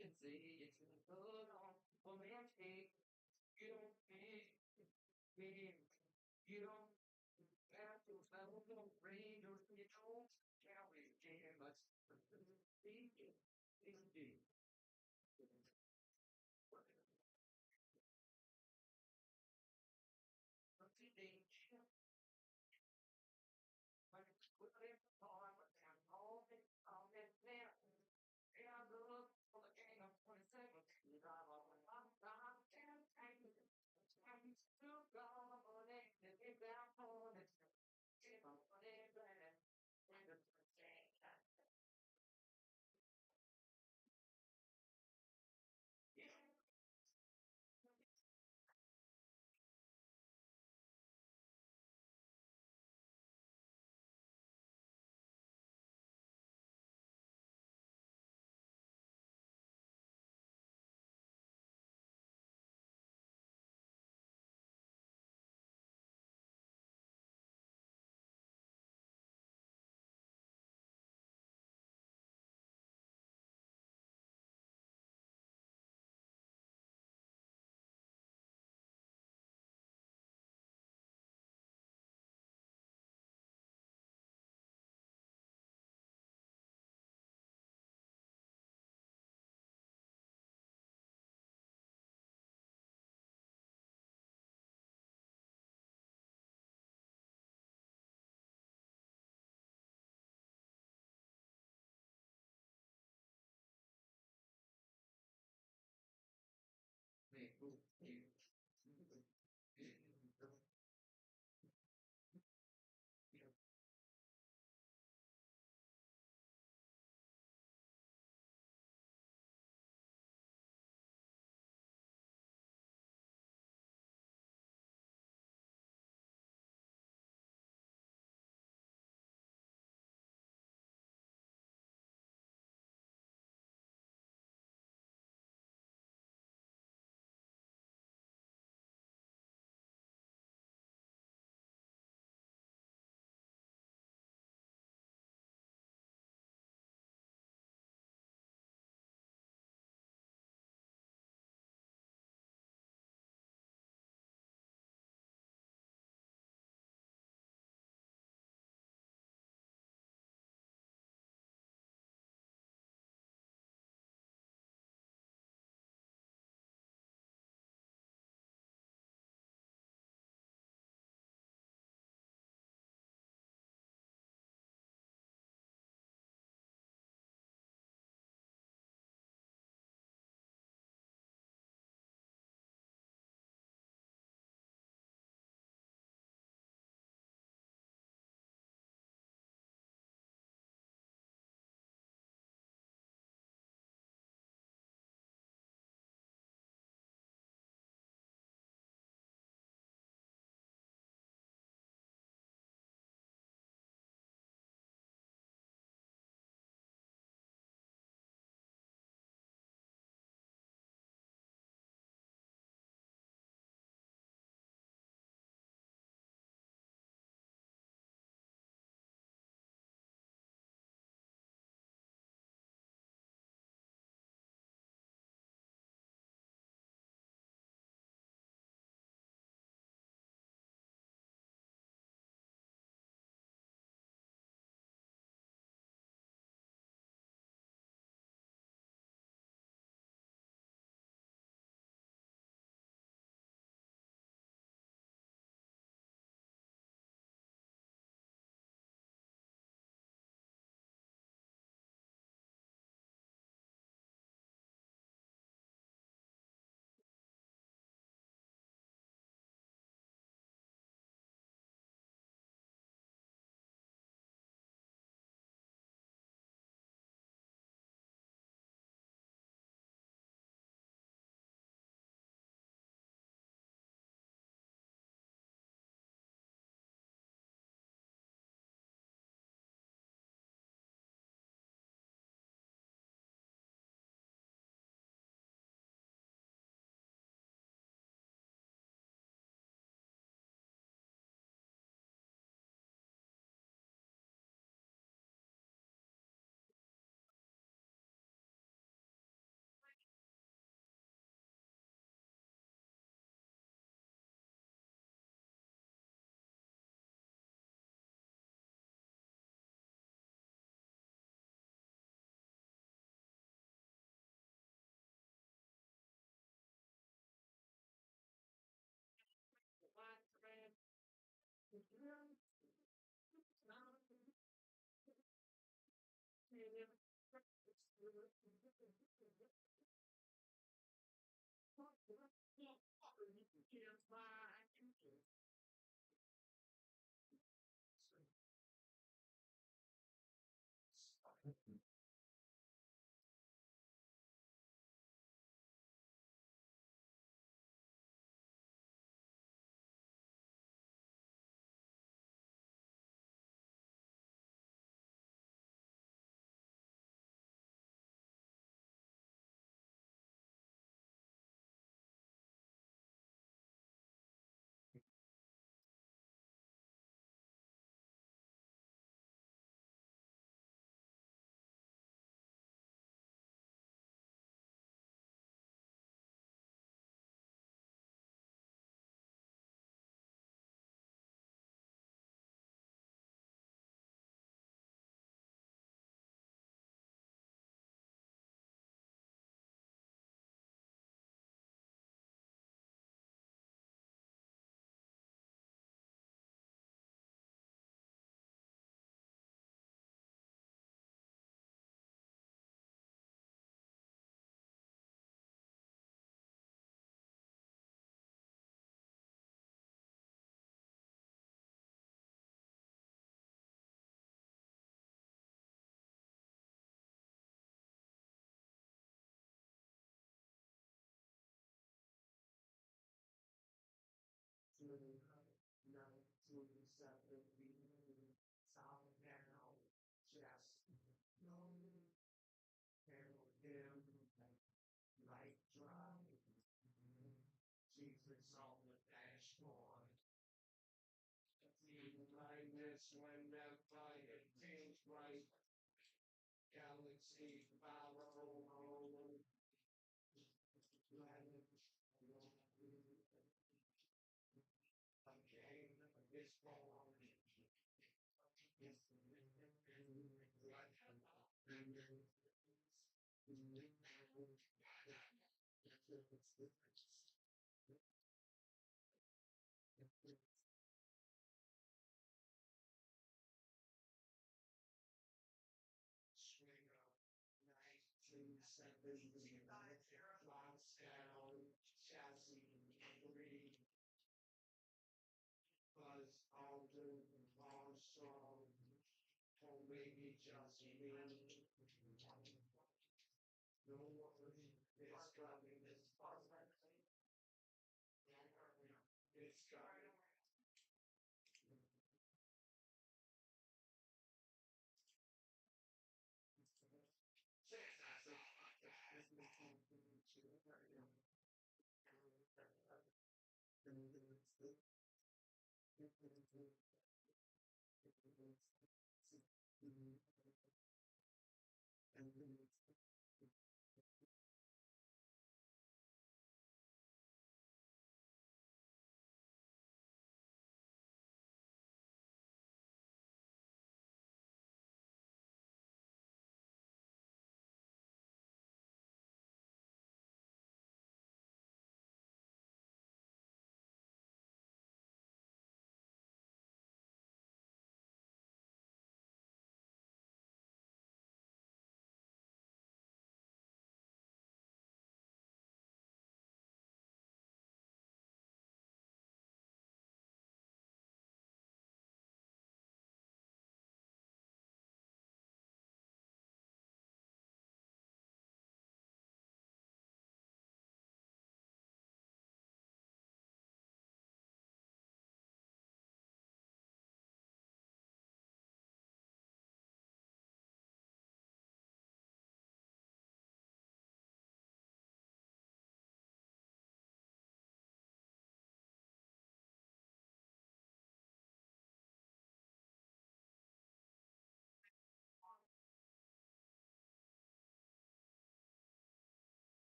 It's easy to put on for me to take. You don't need me. You don't have to travel no range or control. Can't we jam us? Indeed. But today, but it's quickly on, but I'm all this there. Yeah, I look for the game of 27. You drive off my I'm 10 times. Times to go on it, and get down on it. Keep on it, and it's the same. Yeah. Make you.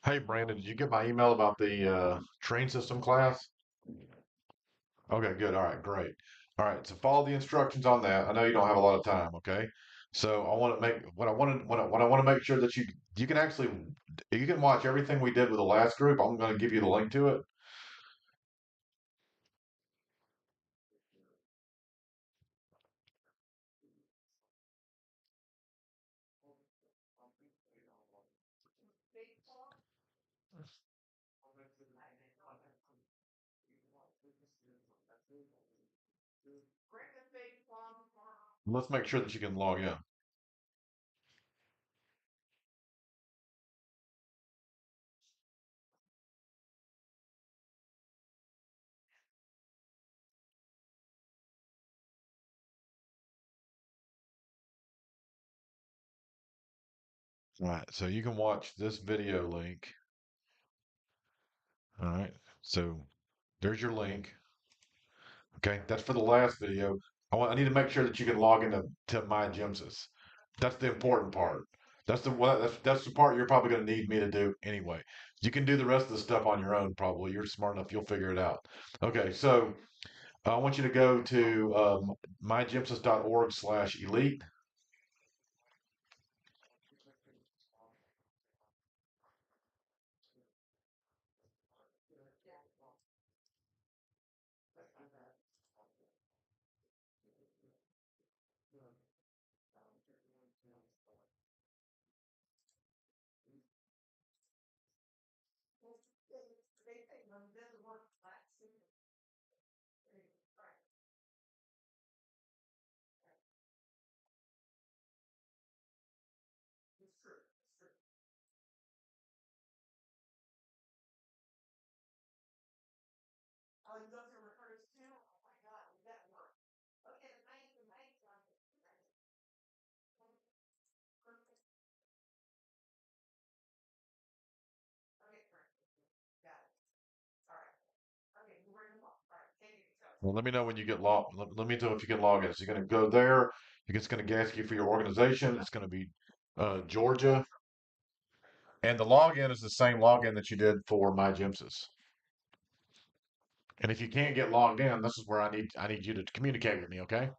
Hey Brandon, did you get my email about the train system class? Okay, good. All right, great. All right, so follow the instructions on that. I know you don't have a lot of time, okay? So I want to make what I want to make sure that you can actually you can watch everything we did with the last group. I'm going to give you the link to it. Let's make sure that you can log in. All right, so you can watch this video link. All right, so there's your link. Okay, that's for the last video. I need to make sure that you can log into my Gemsys. That's the important part. That's the part you're probably going to need me to do anyway. You can do the rest of the stuff on your own. Probably you're smart enough. You'll figure it out. Okay, so I want you to go to mygemsys.org/elite. Well, let me know when you get log. Let me know if you can log in. So you're going to go there. It's going to ask you for your organization. It's going to be Georgia, and the login is the same login that you did for my Gemsys. And if you can't get logged in, this is where I need you to communicate with me, okay?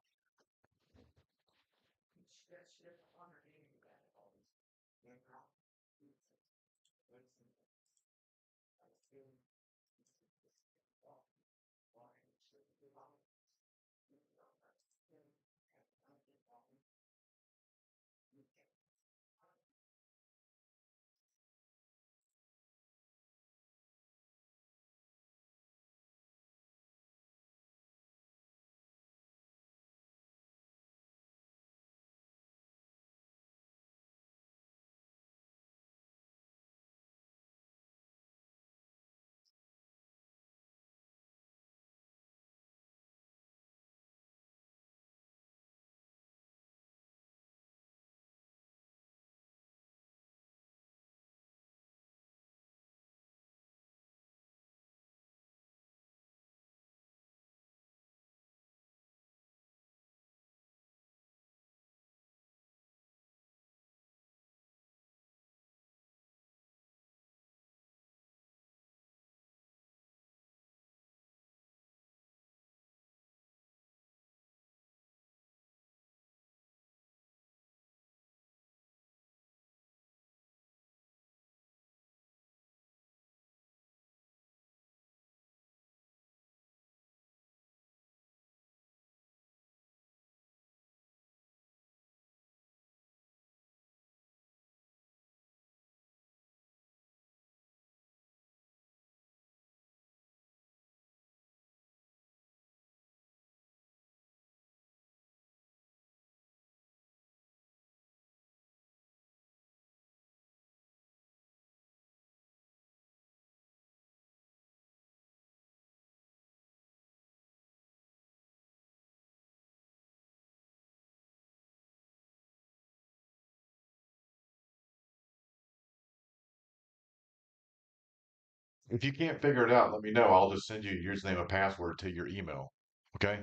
If you can't figure it out, let me know. I'll just send you your username and password to your email. Okay?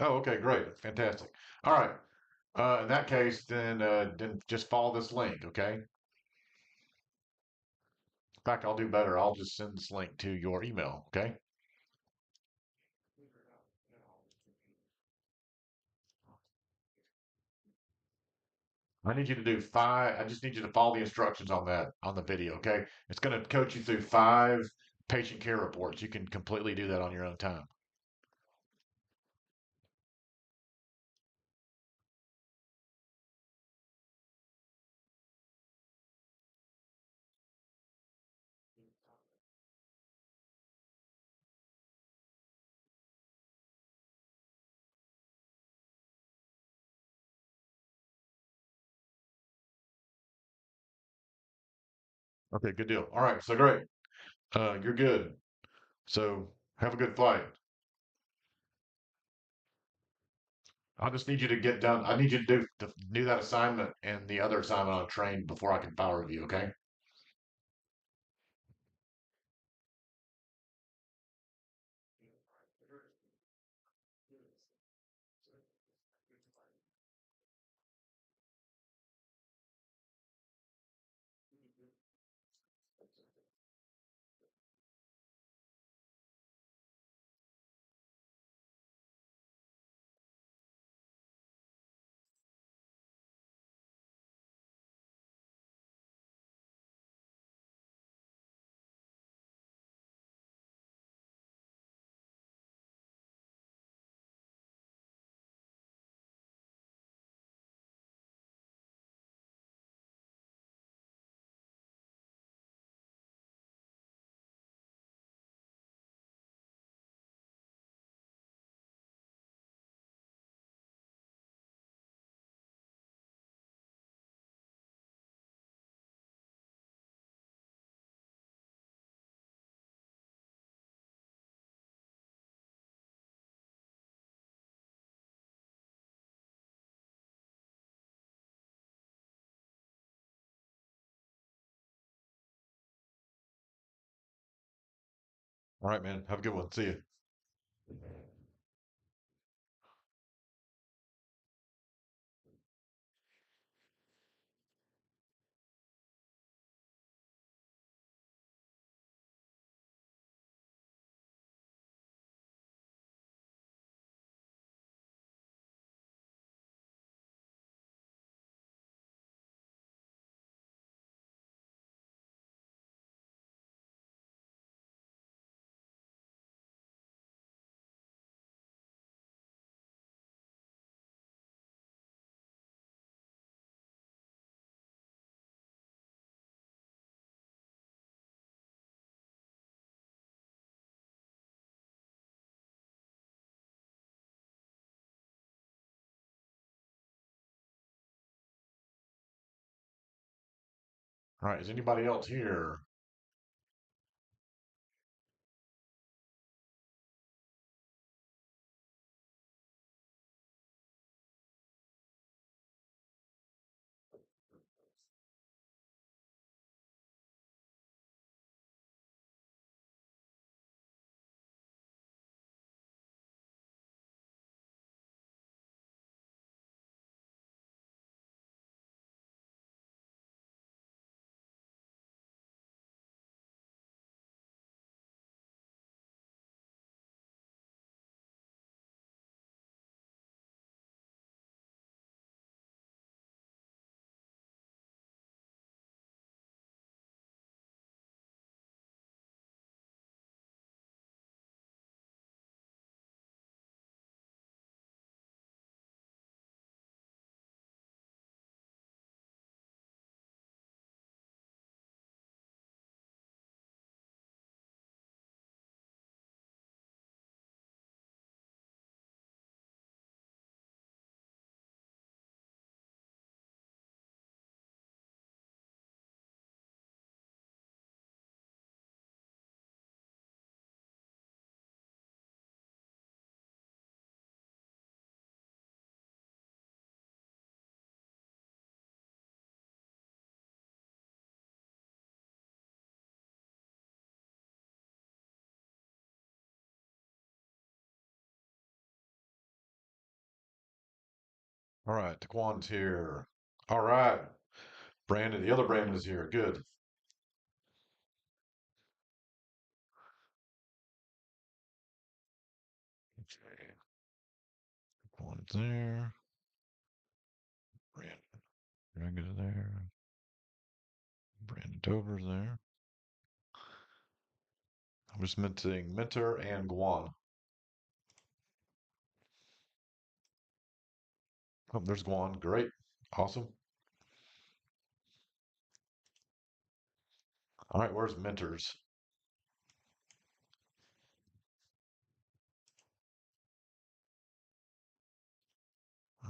Oh, okay, great. Fantastic. All right. In that case, then just follow this link, okay? In fact, I'll do better. I'll just send this link to your email. Okay. I need you to do five. I just need you to follow the instructions on that on the video. Okay. It's going to coach you through five patient care reports. You can completely do that on your own time. Okay. Good deal. All right. So great. You're good. So have a good flight. I just need you to get done. I need you to do that assignment and the other assignment on a train before I can file review. Okay. All right, man. Have a good one. See you. All right. Is anybody else here? All right. Taquan's here. All right. Brandon, the other Brandon is here. Good. One there. Brandon Dragons there. Brandon Dover's there. I'm just minting Minter and Guan. Oh, there's Guan. Great. Awesome. All right, where's Minters?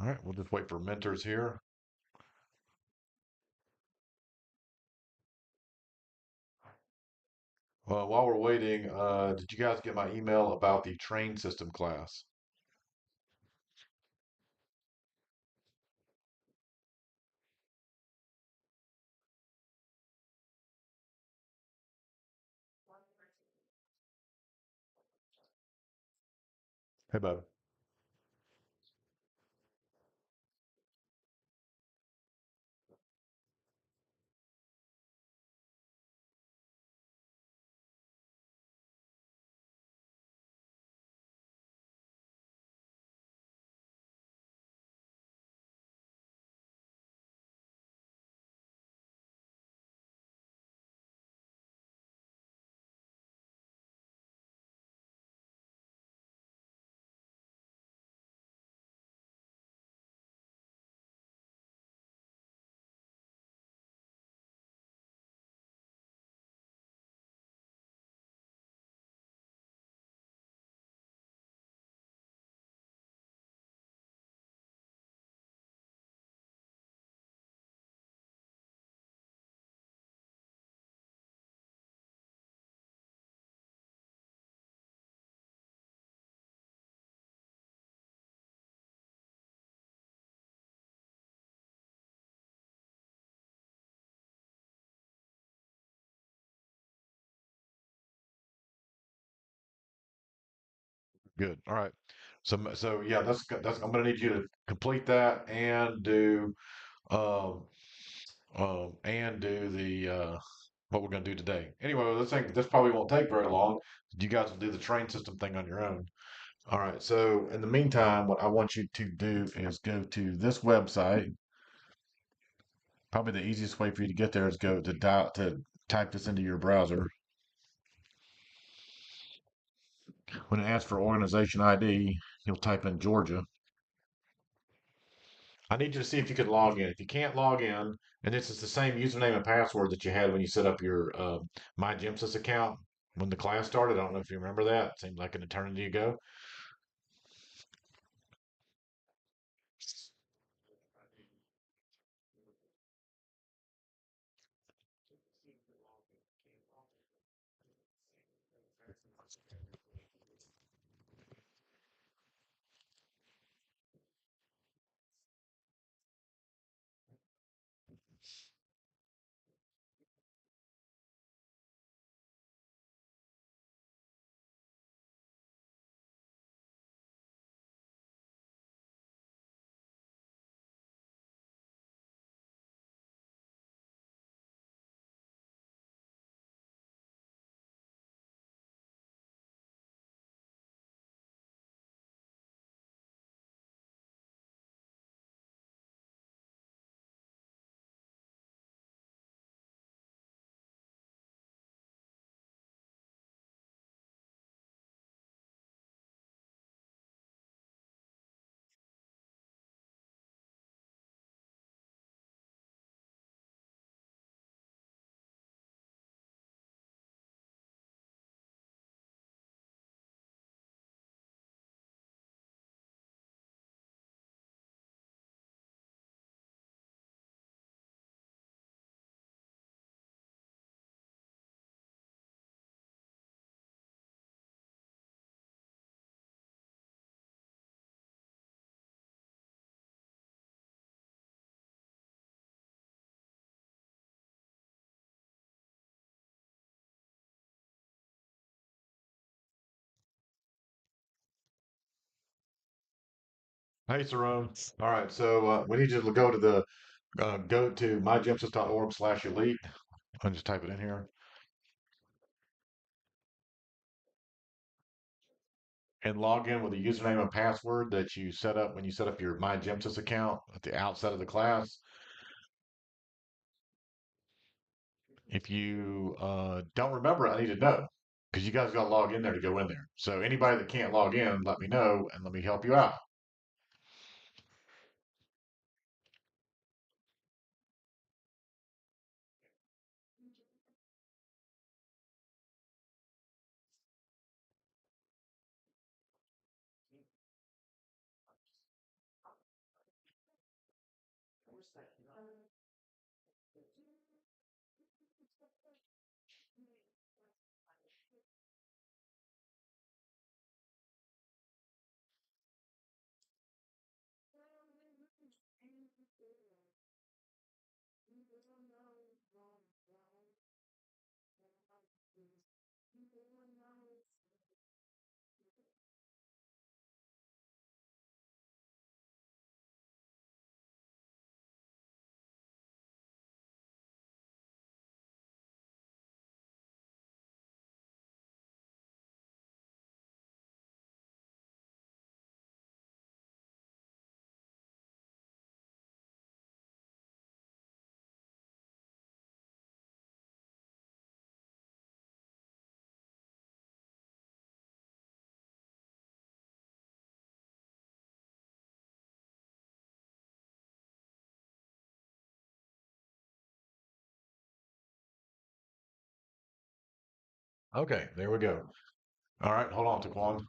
All right, we'll just wait for Minters here. While we're waiting, did you guys get my email about the train system class? Hey, bud. Good. All right. So yeah, that's. I'm gonna need you to complete that um, and do the what we're gonna do today. Anyway, this probably won't take very long. You guys will do the train system thing on your own. All right. So in the meantime, what I want you to do is go to this website. Probably the easiest way for you to get there is go to to type this into your browser. When it asks for organization ID, you'll type in Georgia. I need you to see if you can log in. If you can't log in, and this is the same username and password that you had when you set up your MyGymsys account when the class started. I don't know if you remember that. It seemed like an eternity ago. Hey, Saron. All right, so we need you to go to mygymsys.org/elite and just type it in here. and log in with a username and password that you set up when you set up your MyGymsys account at the outset of the class. If you don't remember, I need to know because you guys got to log in there to go in there. So anybody that can't log in, let me know and let me help you out. Okay, there we go. All right, hold on, Taquan.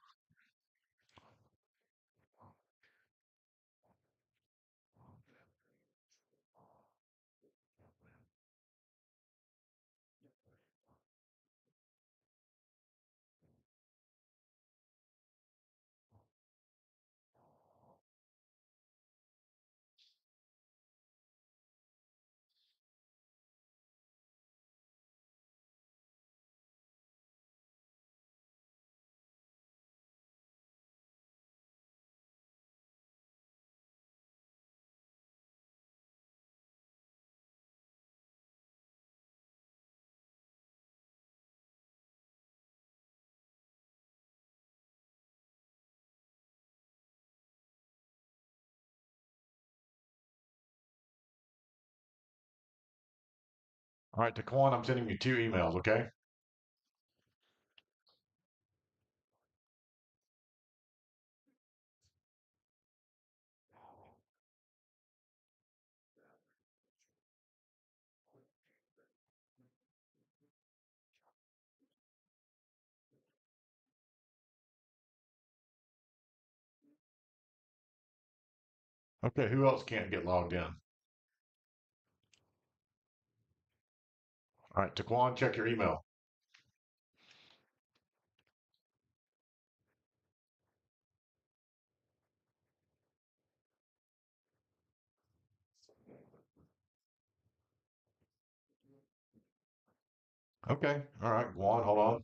All right, Taquan, I'm sending you two emails, okay? Okay, who else can't get logged in? All right, Taquan, check your email. Okay, all right, Guan, hold on.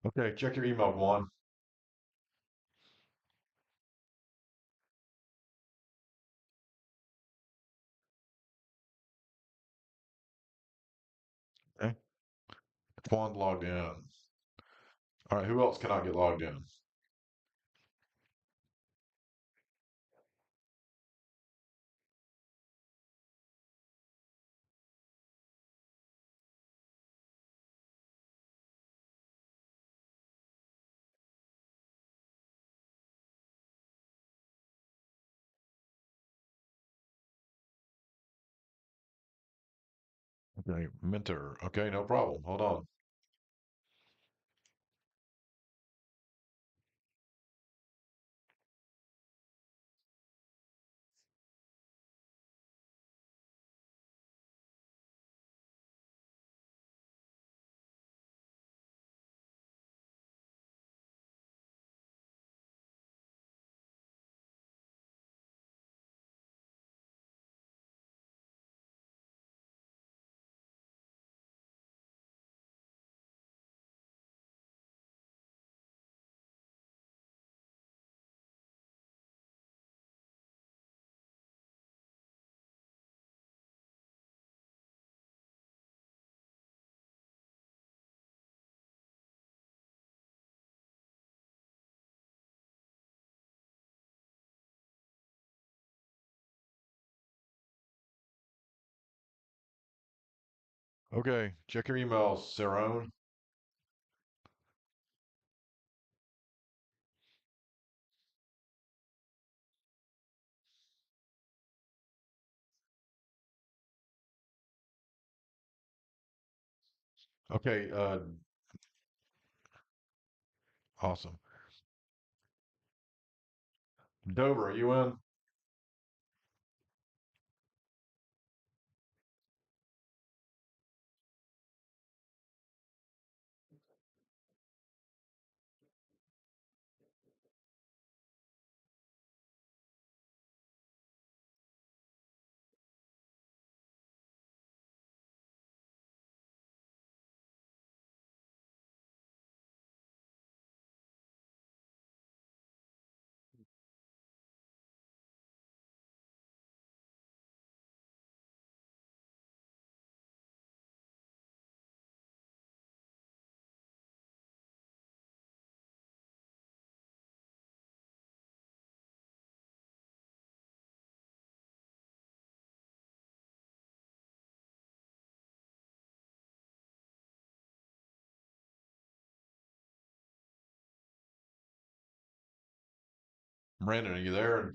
Okay, check your email, Guan. Okay, Guan's logged in. All right, who else cannot get logged in? Okay, mentor. Okay, no problem. Hold on. Okay, check your emails, Sarone. Okay, awesome. Dover, are you in? Brandon, are you there?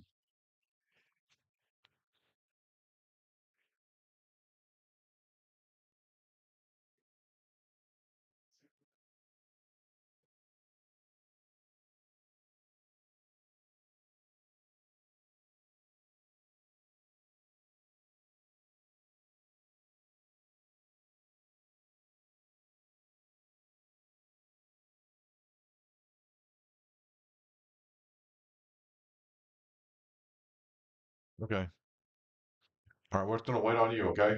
Okay. All right, we're just gonna wait on you, okay?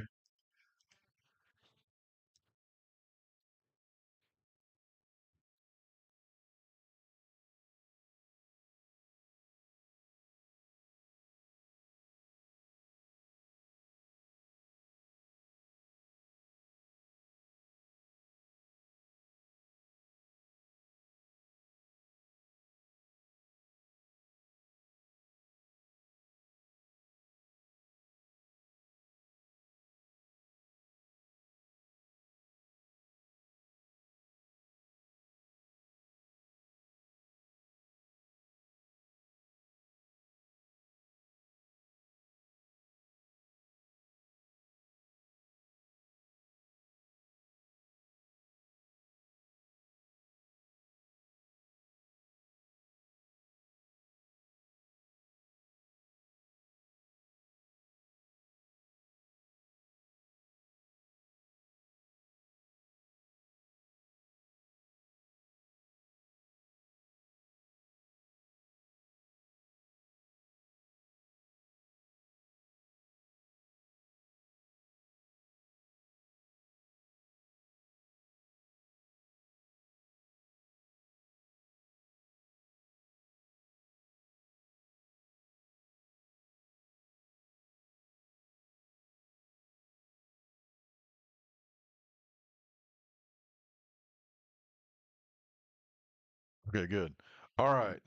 Okay, good. All right.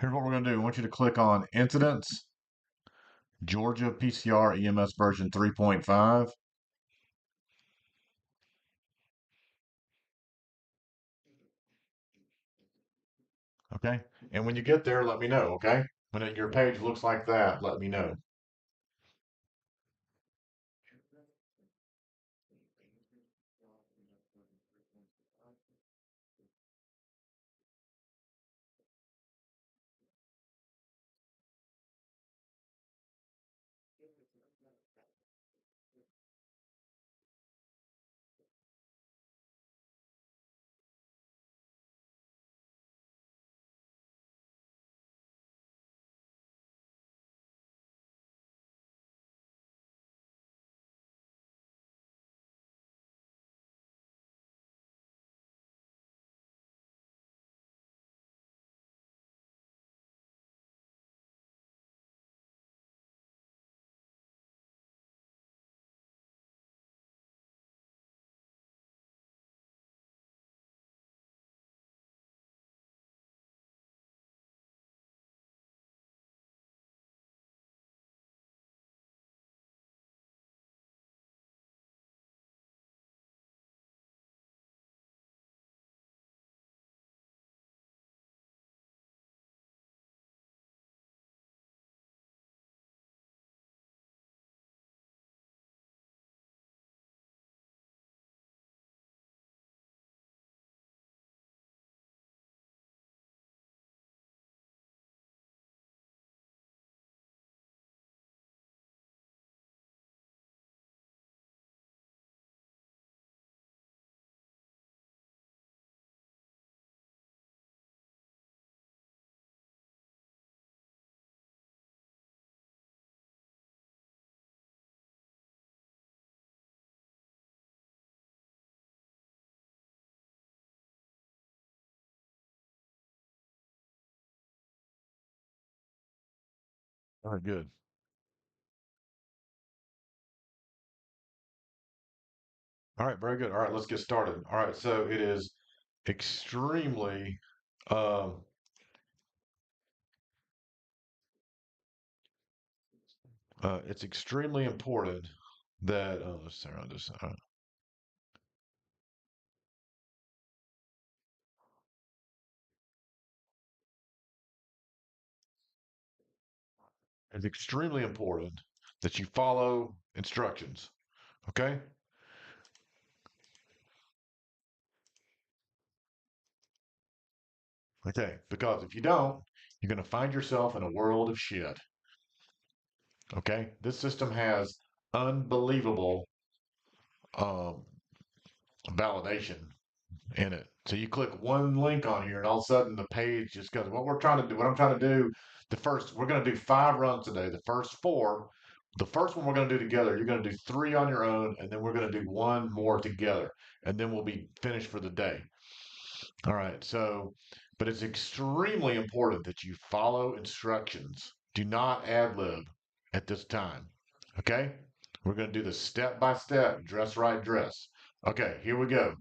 Here's what we're gonna do. I want you to click on Incidents, Georgia PCR EMS version 3.5. Okay. And when you get there, let me know, okay? When your page looks like that, let me know. All right, good. All right, very good. All right, let's get started. All right, so it is extremely, um, it's extremely important that, let's see around this. It's extremely important that you follow instructions. Okay? Okay, because if you don't, you're going to find yourself in a world of shit. Okay? This system has unbelievable um, validation in it. So you click one link on here, and all of a sudden the page just goes. What I'm trying to do, we're going to do 5 runs today. The first one we're going to do together. You're going to do 3 on your own, and then we're going to do one more together, and then we'll be finished for the day. All right. But it's extremely important that you follow instructions. Do not ad lib at this time. Okay? We're going to do this step by step, dress right dress. Okay, here we go.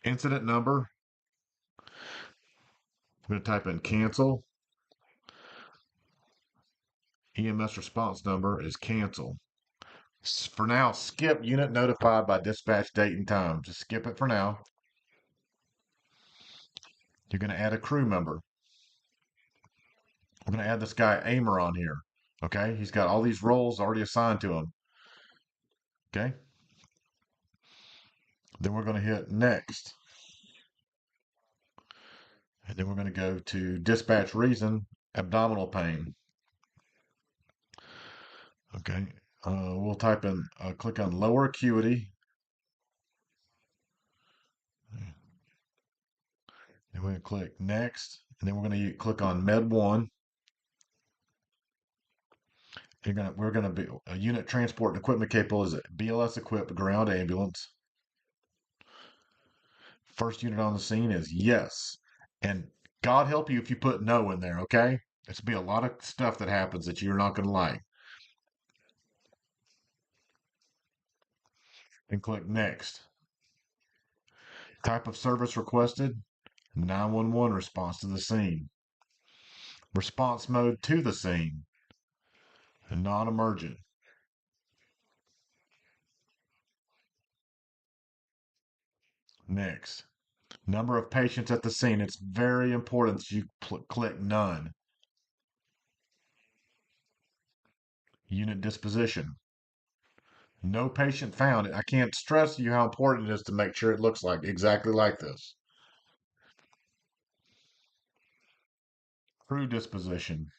Incident number. I'm going to type in cancel. EMS response number is cancel. For now, skip unit notified by dispatch date and time. Just skip it for now. You're going to add a crew member. We're going to add this guy Amer on here. Okay, he's got all these roles already assigned to him. Okay, then we're going to hit next. And then we're going to go to dispatch reason, abdominal pain. Okay, we'll type in, click on lower acuity. Then we're going to click next. And then we're going to click on med 1. We're gonna be a unit transport and equipment capable is BLS equipped ground ambulance. First unit on the scene is yes, and God help you if you put no in there. Okay, it's be a lot of stuff that happens that you're not gonna like. And click next. Type of service requested: 911 response to the scene. Response mode to the scene: non-emergent. Next. Number of patients at the scene. It's very important that you click none. Unit disposition. No patient found. I can't stress to you how important it is to make sure it looks like exactly like this. Crew disposition.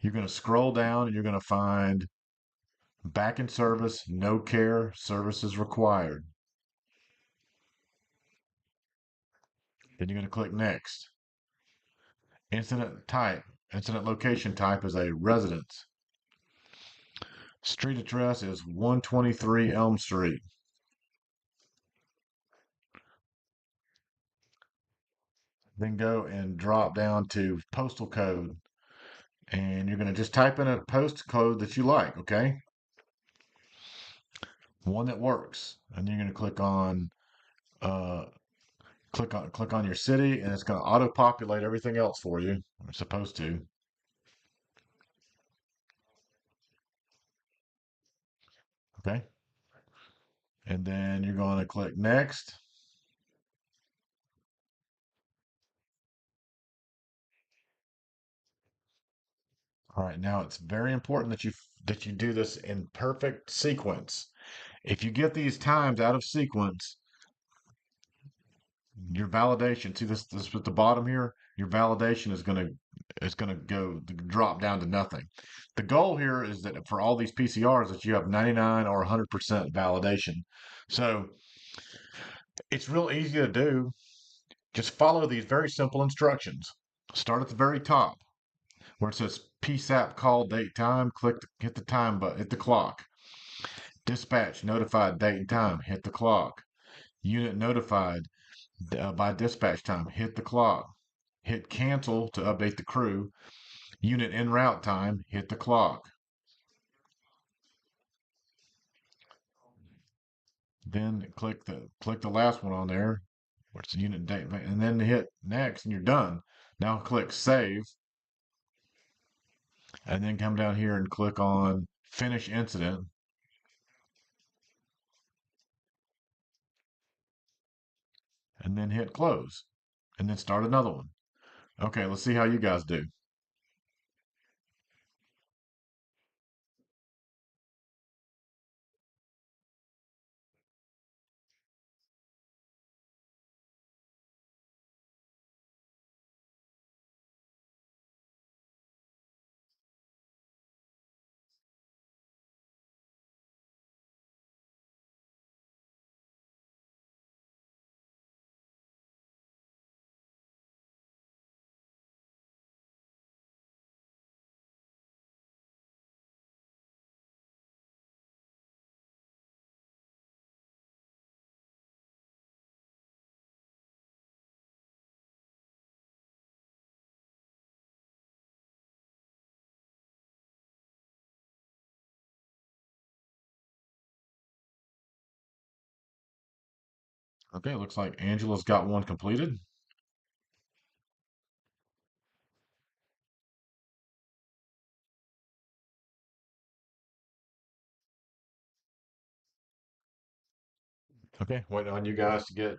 You're going to scroll down and you're going to find back in service, no care, services required. Then you're going to click next. Incident type. Incident location type is a residence. Street address is 123 Elm Street. Then go and drop down to postal code. And you're going to just type in a postcode that you like, okay? One that works. And you're going to uh, click on your city, and it's going to auto populate everything else for you. It's supposed to. Okay. And then you're going to click next. All right, now it's very important that you do this in perfect sequence. If you get these times out of sequence, your validation, see this at the bottom here, your validation is gonna go drop down to nothing. The goal here is that for all these PCRs that you have 99 or 100% validation. So it's real easy to do. Just follow these very simple instructions. Start at the very top where it says PSAP call date time. Hit the time button, hit the clock. Dispatch notified date and time. Hit the clock. Unit notified by dispatch time. Hit the clock. hit cancel to update the crew. Unit en route time, hit the clock. Then click the last one on there, what's the unit date, and then hit next, and you're done. Now click save, and then come down here and click on finish incident. And then hit close, and then start another one. Okay, let's see how you guys do. Okay, looks like Angela's got one completed. Okay, waiting on you guys to get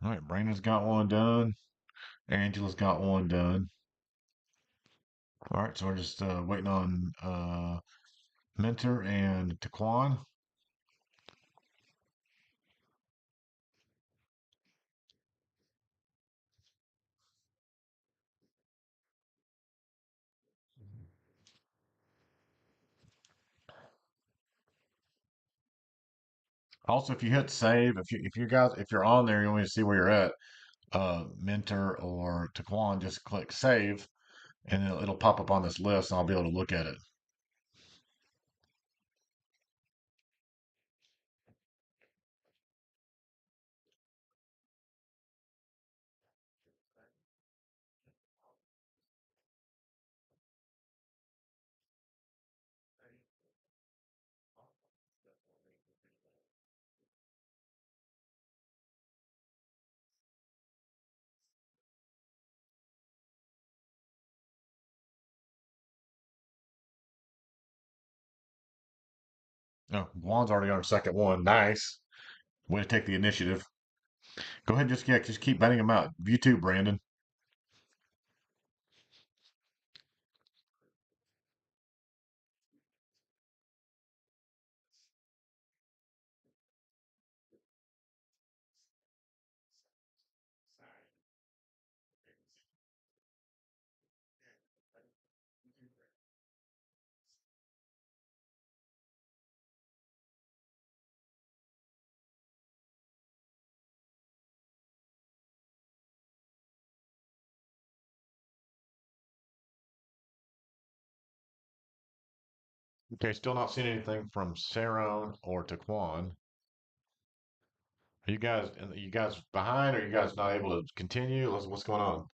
all right, Brandon's got one done. Angela's got one done. All right, so we're just waiting on Mentor and Taquan. Also, if you hit save, if you're on there, you want me to see where you're at, Mentor or Taquan, just click save, and it'll pop up on this list, and I'll be able to look at it. Oh, Juan's already on second one. Nice. Way to take the initiative. Go ahead, just keep betting him out. You too, Brandon. Okay, still not seeing anything from Saron or Taquan. Are you guys behind? Are you guys not able to continue? What's going on?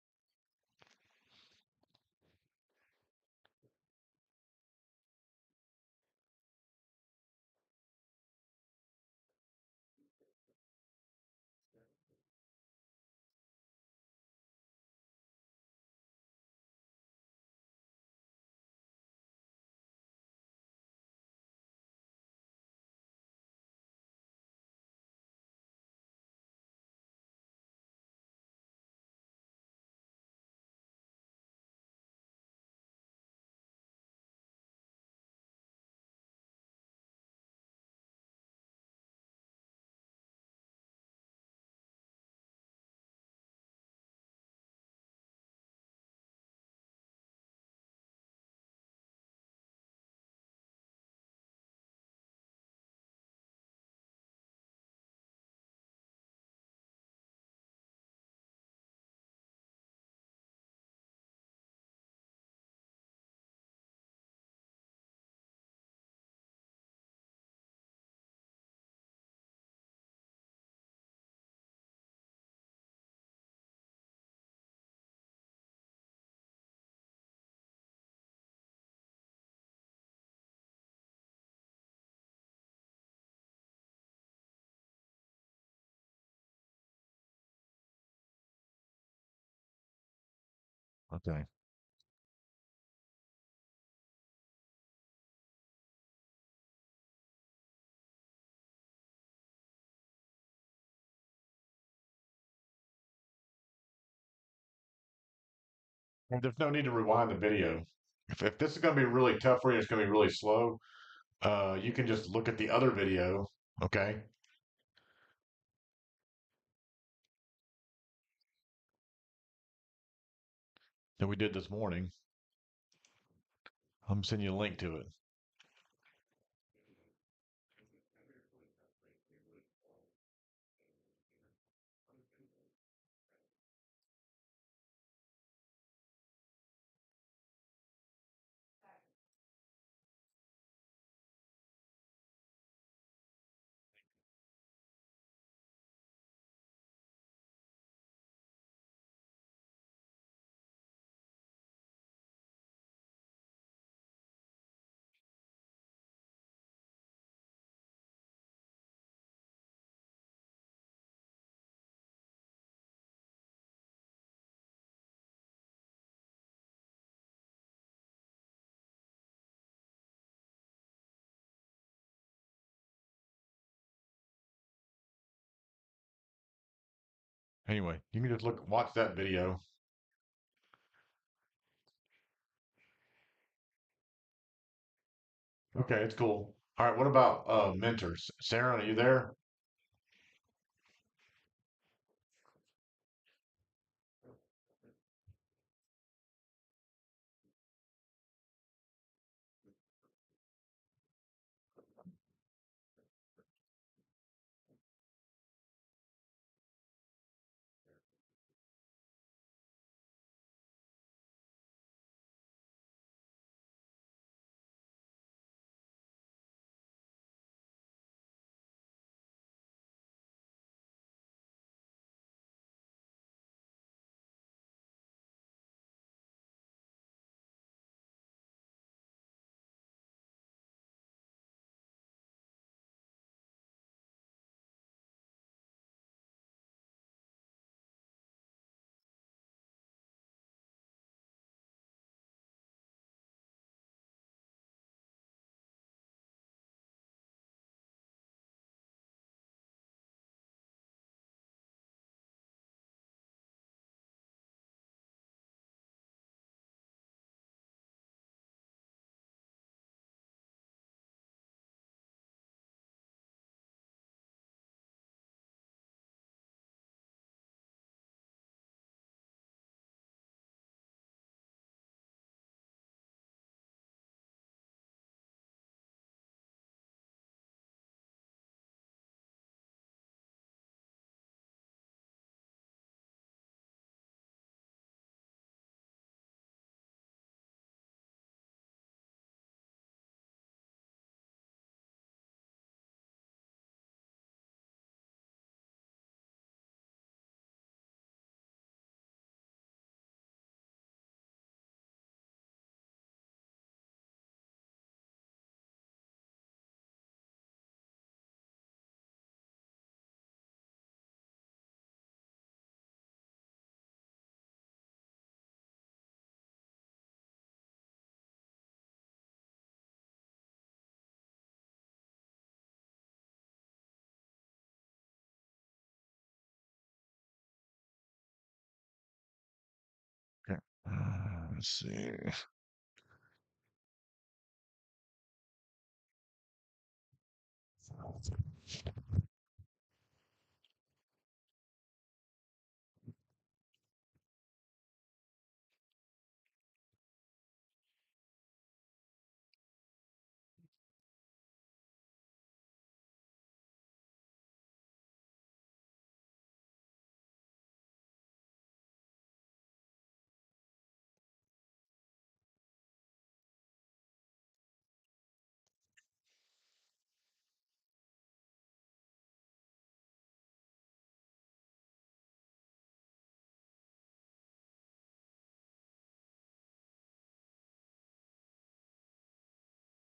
Okay. And there's no need to rewind the video. If this is going to be really tough for you, it's going to be really slow. You can just look at the other video, okay, that we did this morning. I'm sending you a link to it. Anyway, you can just watch that video. Okay, it's cool. All right, what about mentors? Sarah, are you there? Let's see.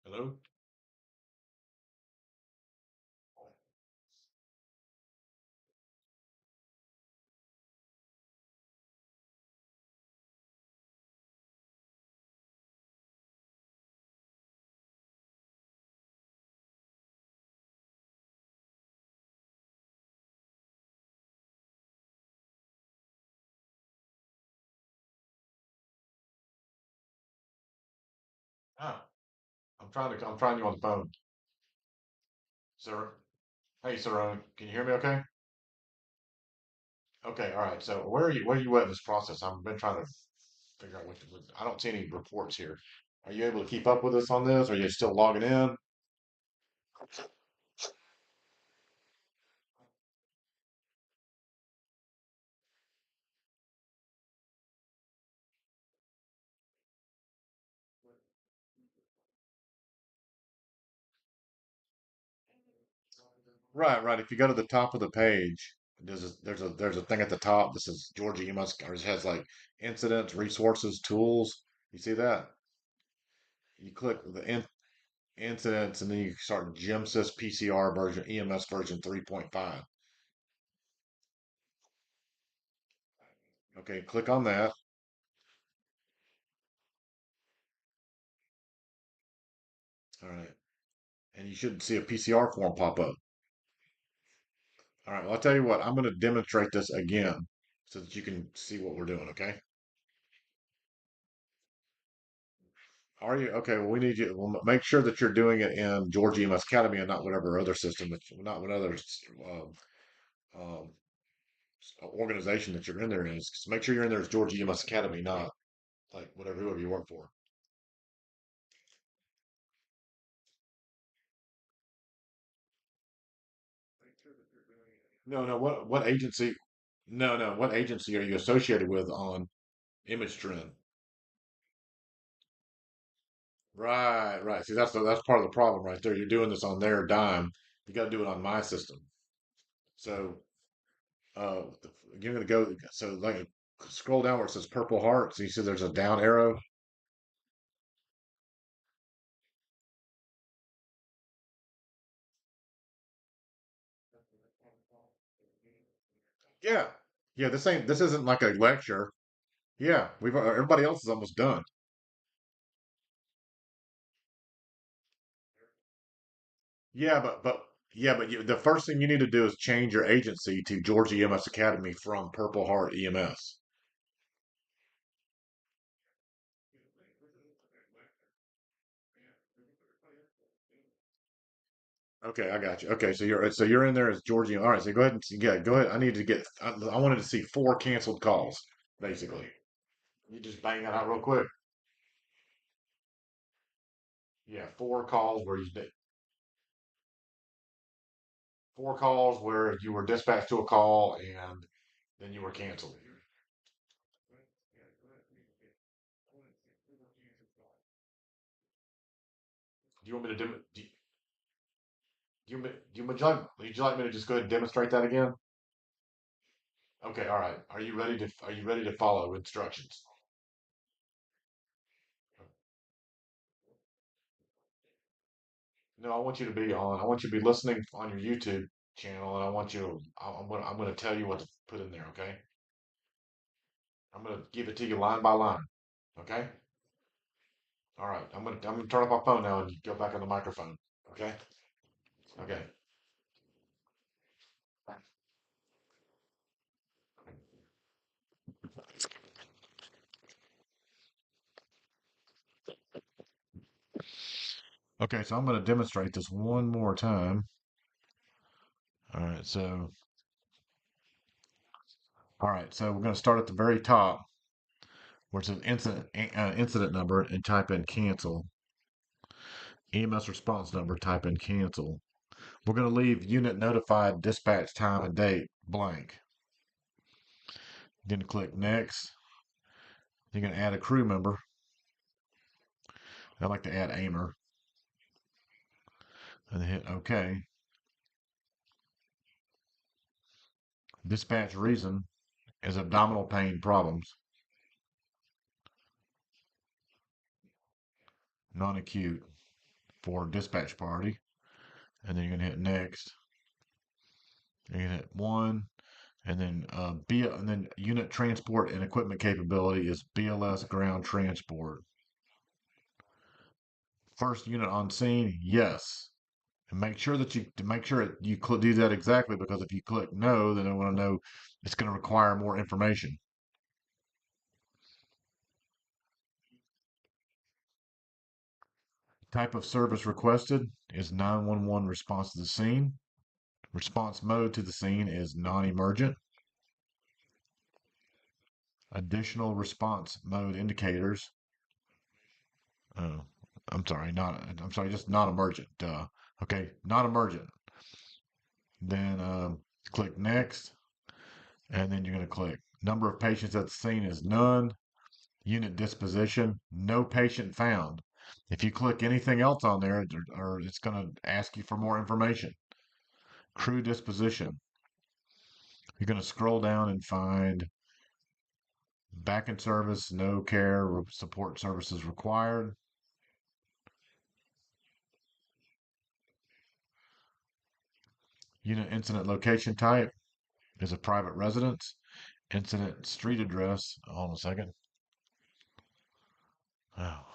Hello? Ah, I'm trying you on the phone. Sir. Hey, sir. Can you hear me okay? Okay, all right. So where are you at in this process? I've been trying to figure out I don't see any reports here. Are you able to keep up with us on this? Are you still logging in? Right, right. If you go to the top of the page, there's a thing at the top. This is Georgia EMS, or it has like incidents, resources, tools. You see that? You click the incidents, and then you start GEMSIS PCR version, EMS version 3.5. Okay, click on that. All right, and you should see a PCR form pop up. All right, well, I'll tell you what, I'm going to demonstrate this again so that you can see what we're doing, okay? Are you? Okay, well, we need you, well, make sure that you're doing it in Georgia EMS Academy and not whatever other system, not what other um, organization that you're in there is. Just make sure you're in there as Georgia EMS Academy, not like whoever you work for. No, no, what agency? No, no, what agency are you associated with on Image Trend? Right, right. See, that's part of the problem right there. You're doing this on their dime. You got to do it on my system. So, you're gonna go. So, like, scroll down where it says Purple Heart. So you see there's a down arrow. Yeah, yeah. This isn't like a lecture. Yeah, we've everybody else is almost done. Yeah, the first thing you need to do is change your agency to Georgia EMS Academy from Purple Heart EMS. Okay, I got you. Okay, so you're in there as Georgia. All right, so go ahead and yeah, go ahead. I wanted to see four canceled calls, basically. You just bang that out real quick. Yeah, four calls where you were dispatched to a call and then you were canceled. Do you want me to would you like me to just go ahead and demonstrate that again? Okay, all right. Are you ready to follow instructions? No, I want you to be listening on your YouTube channel, and I'm gonna tell you what to put in there. Okay, I'm gonna give it to you line by line. Okay, all right. I'm gonna turn off my phone now and go back on the microphone. Okay, okay. Okay, so I'm going to demonstrate this one more time. All right, we're going to start at the very top where it says incident number and type in cancel. EMS response number, type in cancel. We're going to leave unit notified dispatch time and date blank. Then click next. You're going to add a crew member. I like to add aimer. And hit OK. Dispatch reason is abdominal pain problems. Non-acute for dispatch party. And then you're going to hit next. You're going to hit 1. And then unit transport and equipment capability is BLS ground transport. First unit on scene, yes. And make sure that you do that exactly, because if you click no, then I want to know it's going to require more information. Type of service requested is 911 response to the scene. Response mode to the scene is non-emergent. Additional response mode indicators. Oh, just not emergent. Duh. Okay, not emergent. Then click next, and then you're going to click number of patients at the scene is none. Unit disposition, no patient found. If you click anything else on there, or it's going to ask you for more information. Crew disposition. You're going to scroll down and find back in service, no care, support services required. Unit incident location type is a private residence. Incident street address. Hold on a second. Oh.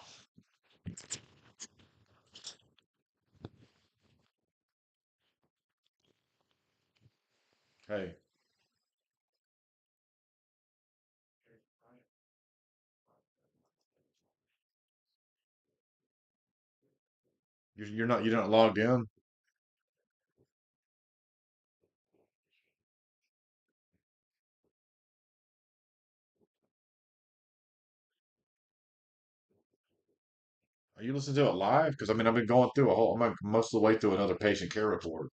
Hey, you're not logged in. Are you listening to it live? Because I mean, I've been going through I'm like most of the way through another patient care report.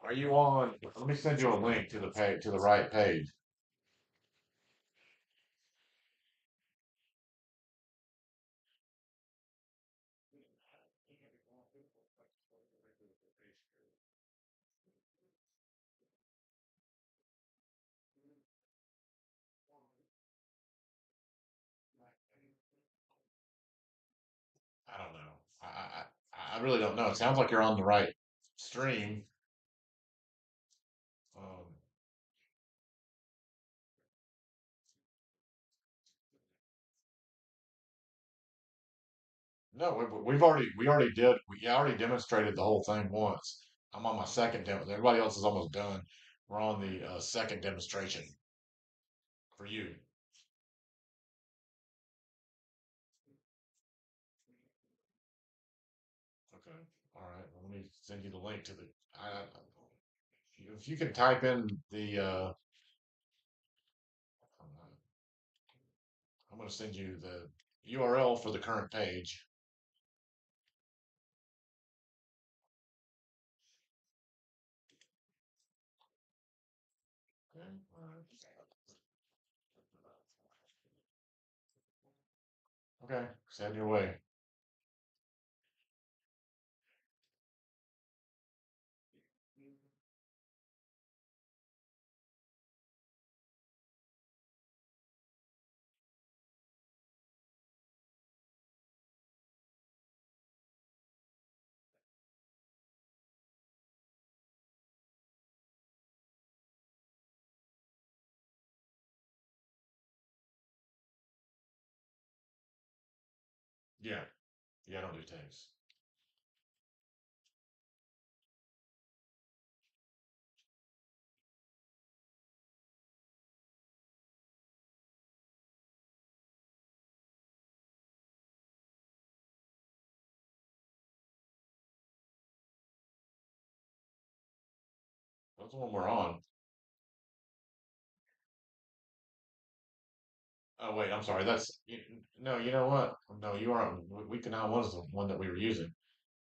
Are you on? Let me send you a link to the page, to the right page. I don't know. I really don't know. It sounds like you're on the right stream. Um, no, we already demonstrated the whole thing once. I'm on my second demo. Everybody else is almost done. We're on the second demonstration for you. Okay. All right. Well, let me send you the link to the. If you can type in the. I'm going to send you the URL for the current page. Okay. All right. Okay. Send your way. Yeah. Yeah. I don't do tapes. That's the one we're on. Oh wait, I'm sorry. No. You know what? No, you aren't. Weekend Nine was the one that we were using.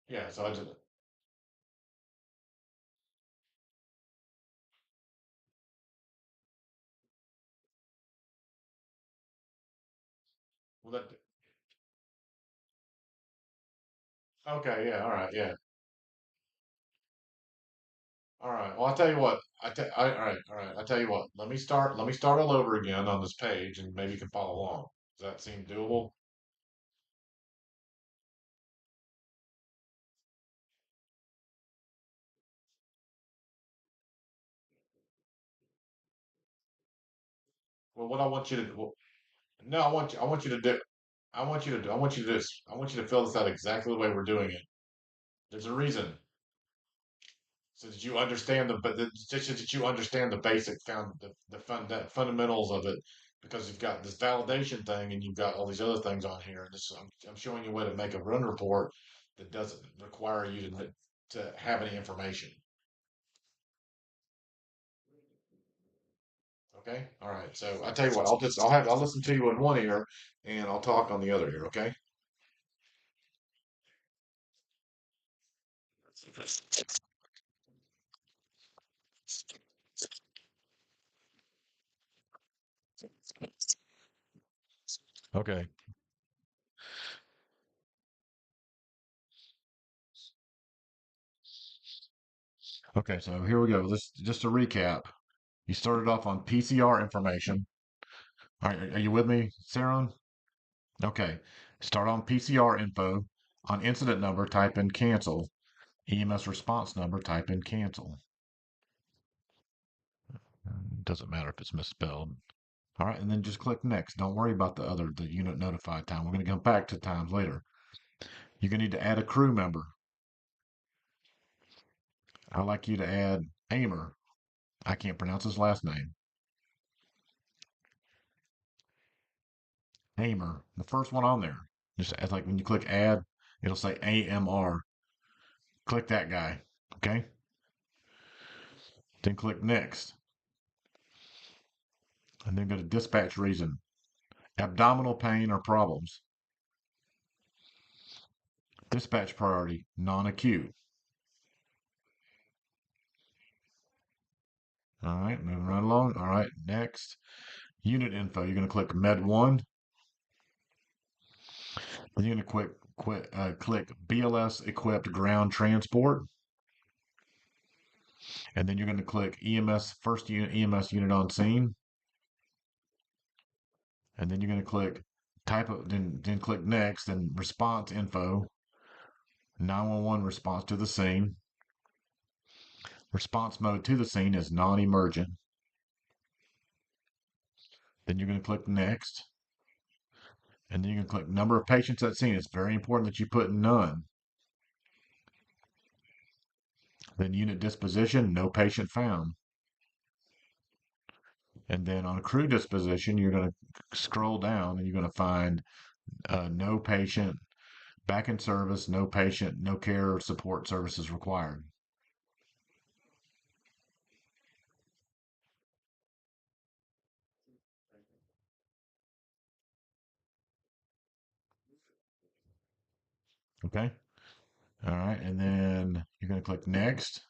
Yeah. So I just well, okay. Yeah. All right. Yeah. All right. Well, I'll tell you what. All right. All right. I tell you what. Let me start all over again on this page, and maybe you can follow along. Does that seem doable? Well, what I want you to do. Well, no, I want you to do. I want you to do. I want you to do this. I want you to fill this out exactly the way we're doing it. There's a reason. So that you understand just so that you understand the basic fundamentals of it, because you've got this validation thing and you've got all these other things on here. I'm showing you a way to make a run report that doesn't require you to have any information. Okay. All right. So I tell you what, I'll listen to you in one ear and I'll talk on the other ear. Okay. Okay. Okay. So here we go. This just to recap. You started off on PCR information. All right. Are you with me, Sarah? Okay. Start on PCR info. On incident number, type in cancel. EMS response number, type in cancel. Doesn't matter if it's misspelled. All right, and then just click next. Don't worry about the unit notified time. We're going to come back to times later. You're going to need to add a crew member. I'd like you to add Amer. I can't pronounce his last name. Amer, the first one on there. Just as like when you click add, it'll say AMR. Click that guy. Okay. Then click next. And then go to dispatch reason. Abdominal pain or problems. Dispatch priority, non-acute. All right, moving right along. All right, next. Unit info. You're going to click Med 1. Then you're going to click BLS equipped ground transport. And then you're going to click EMS, first unit, EMS unit on scene. And then you're going to click then click next and response info. 911 response to the scene. Response mode to the scene is non-emergent. Then you're going to click next. And then you can click number of patients at scene. It's very important that you put none. Then unit disposition, no patient found. And then on crew disposition, you're going to scroll down and you're going to find no patient, back in service, no patient, no care or support services required. Okay. All right. And then you're going to click next.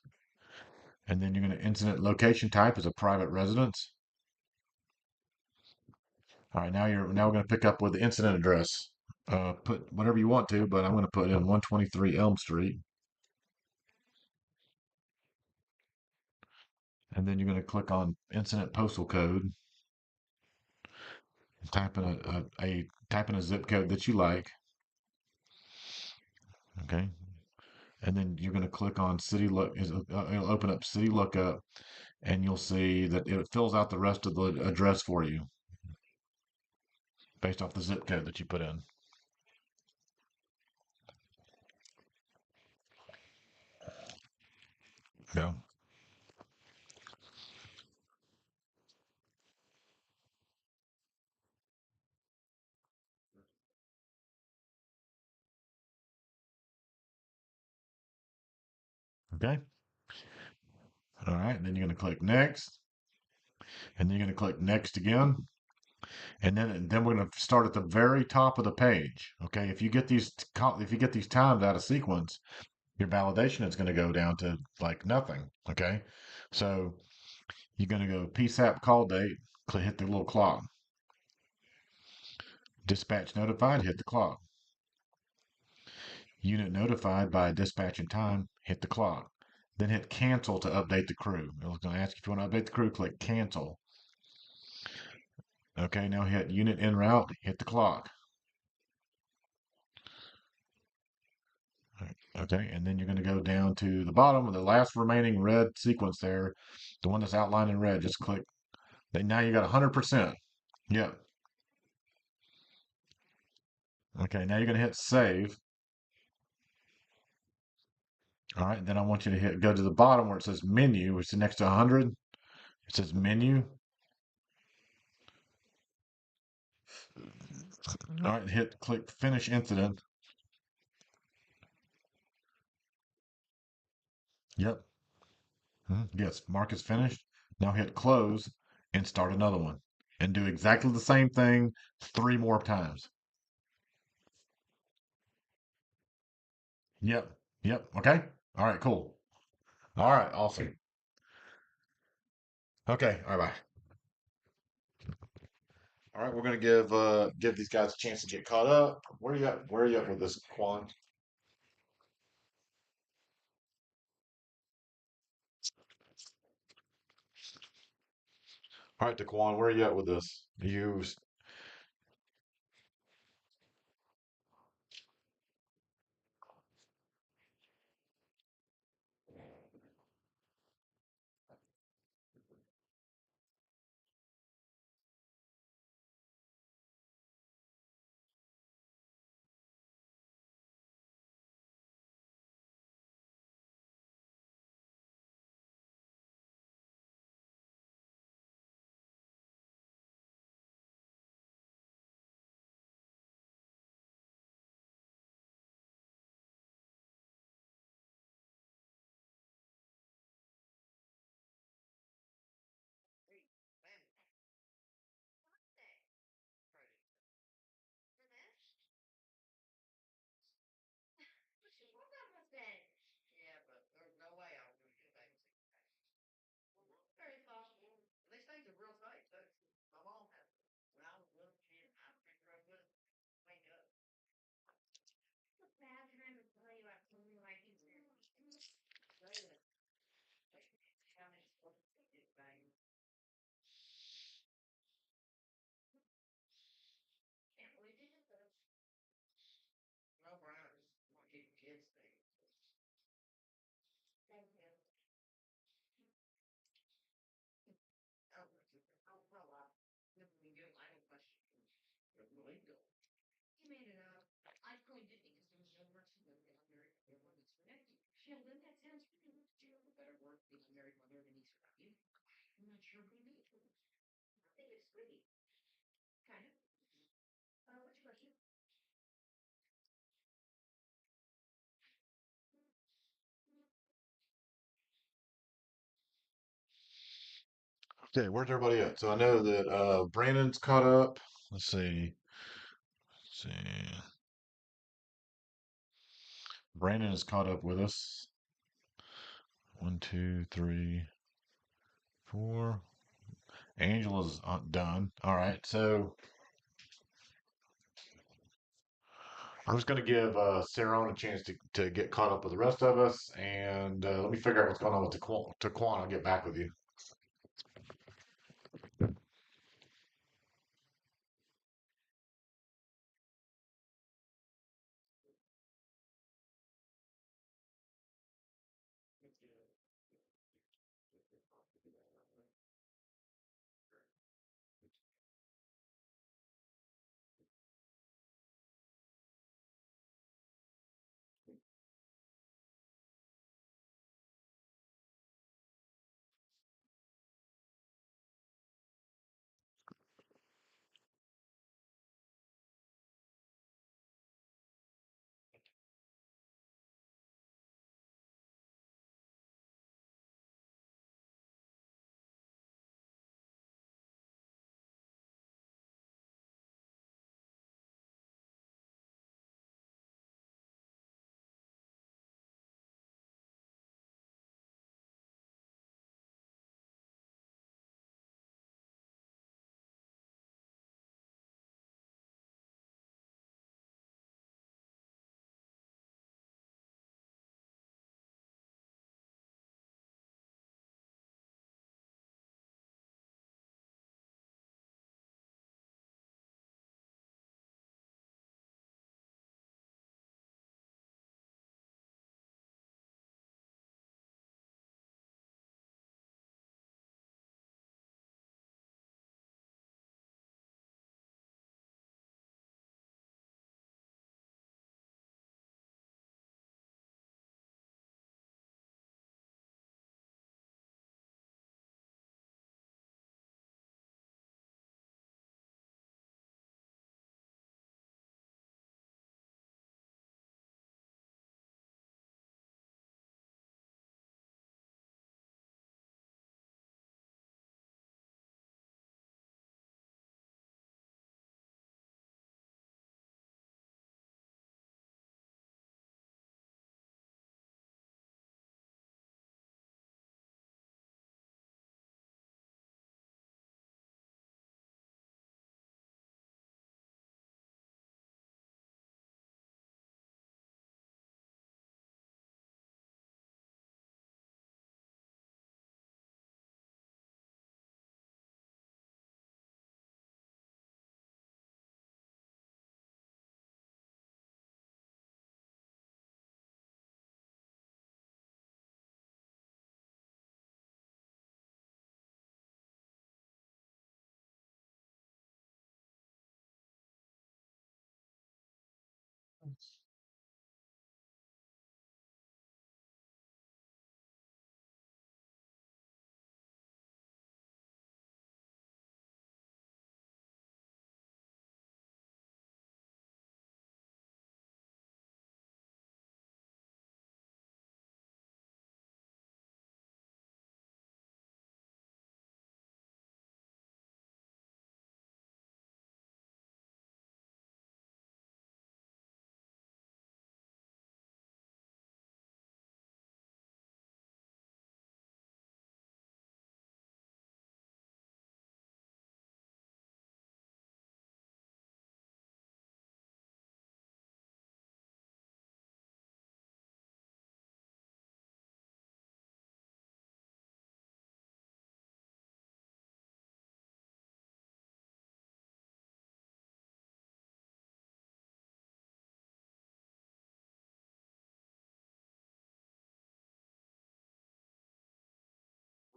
And then you're going to incident location type as a private residence. All right. Now we're going to pick up with the incident address. Put whatever you want to, but I'm going to put in 123 Elm Street. And then you're going to click on incident postal code. Type in type in a zip code that you like. Okay. And then you're going to click on city look. It'll open up city lookup, and you'll see that it fills out the rest of the address for you based off the zip code that you put in. Yeah. Okay. All right, and then you're going to click next, and then you're going to click next again, and then we're going to start at the very top of the page. Okay, if you get these times out of sequence, your validation is going to go down to like nothing. Okay, so you're going to go PSAP call date, hit the little clock. Dispatch notified, hit the clock. Unit notified by dispatch and time, hit the clock. Then hit cancel to update the crew. It's going to ask if you want to update the crew, click cancel. Okay, now hit unit en route, hit the clock. Okay, and then you're going to go down to the bottom of the last remaining red sequence there, the one that's outlined in red. Just click. Now you got 100%. Yep. Okay, now you're going to hit save. All right, then I want you to go to the bottom where it says menu, which is next to 100. It says menu. All right, click finish incident. Yep. Yes, mark is finished. Now hit close and start another one. And do exactly the same thing 3 more times. Yep. Yep. Okay. All right, cool. All right, awesome. Okay, all right, bye. All right, we're gonna give these guys a chance to get caught up. Where are you at? Where are you at with this, Quan? All right, Daquan, where are you at with this? Okay, where's everybody at? So I know that Brandon's caught up. Let's see. Let's see. Brandon is caught up with us. One, two, three, four. Angela's done. All right, so I'm just going to give Sarah a chance to get caught up with the rest of us, and let me figure out what's going on with Taquan. I'll get back with you.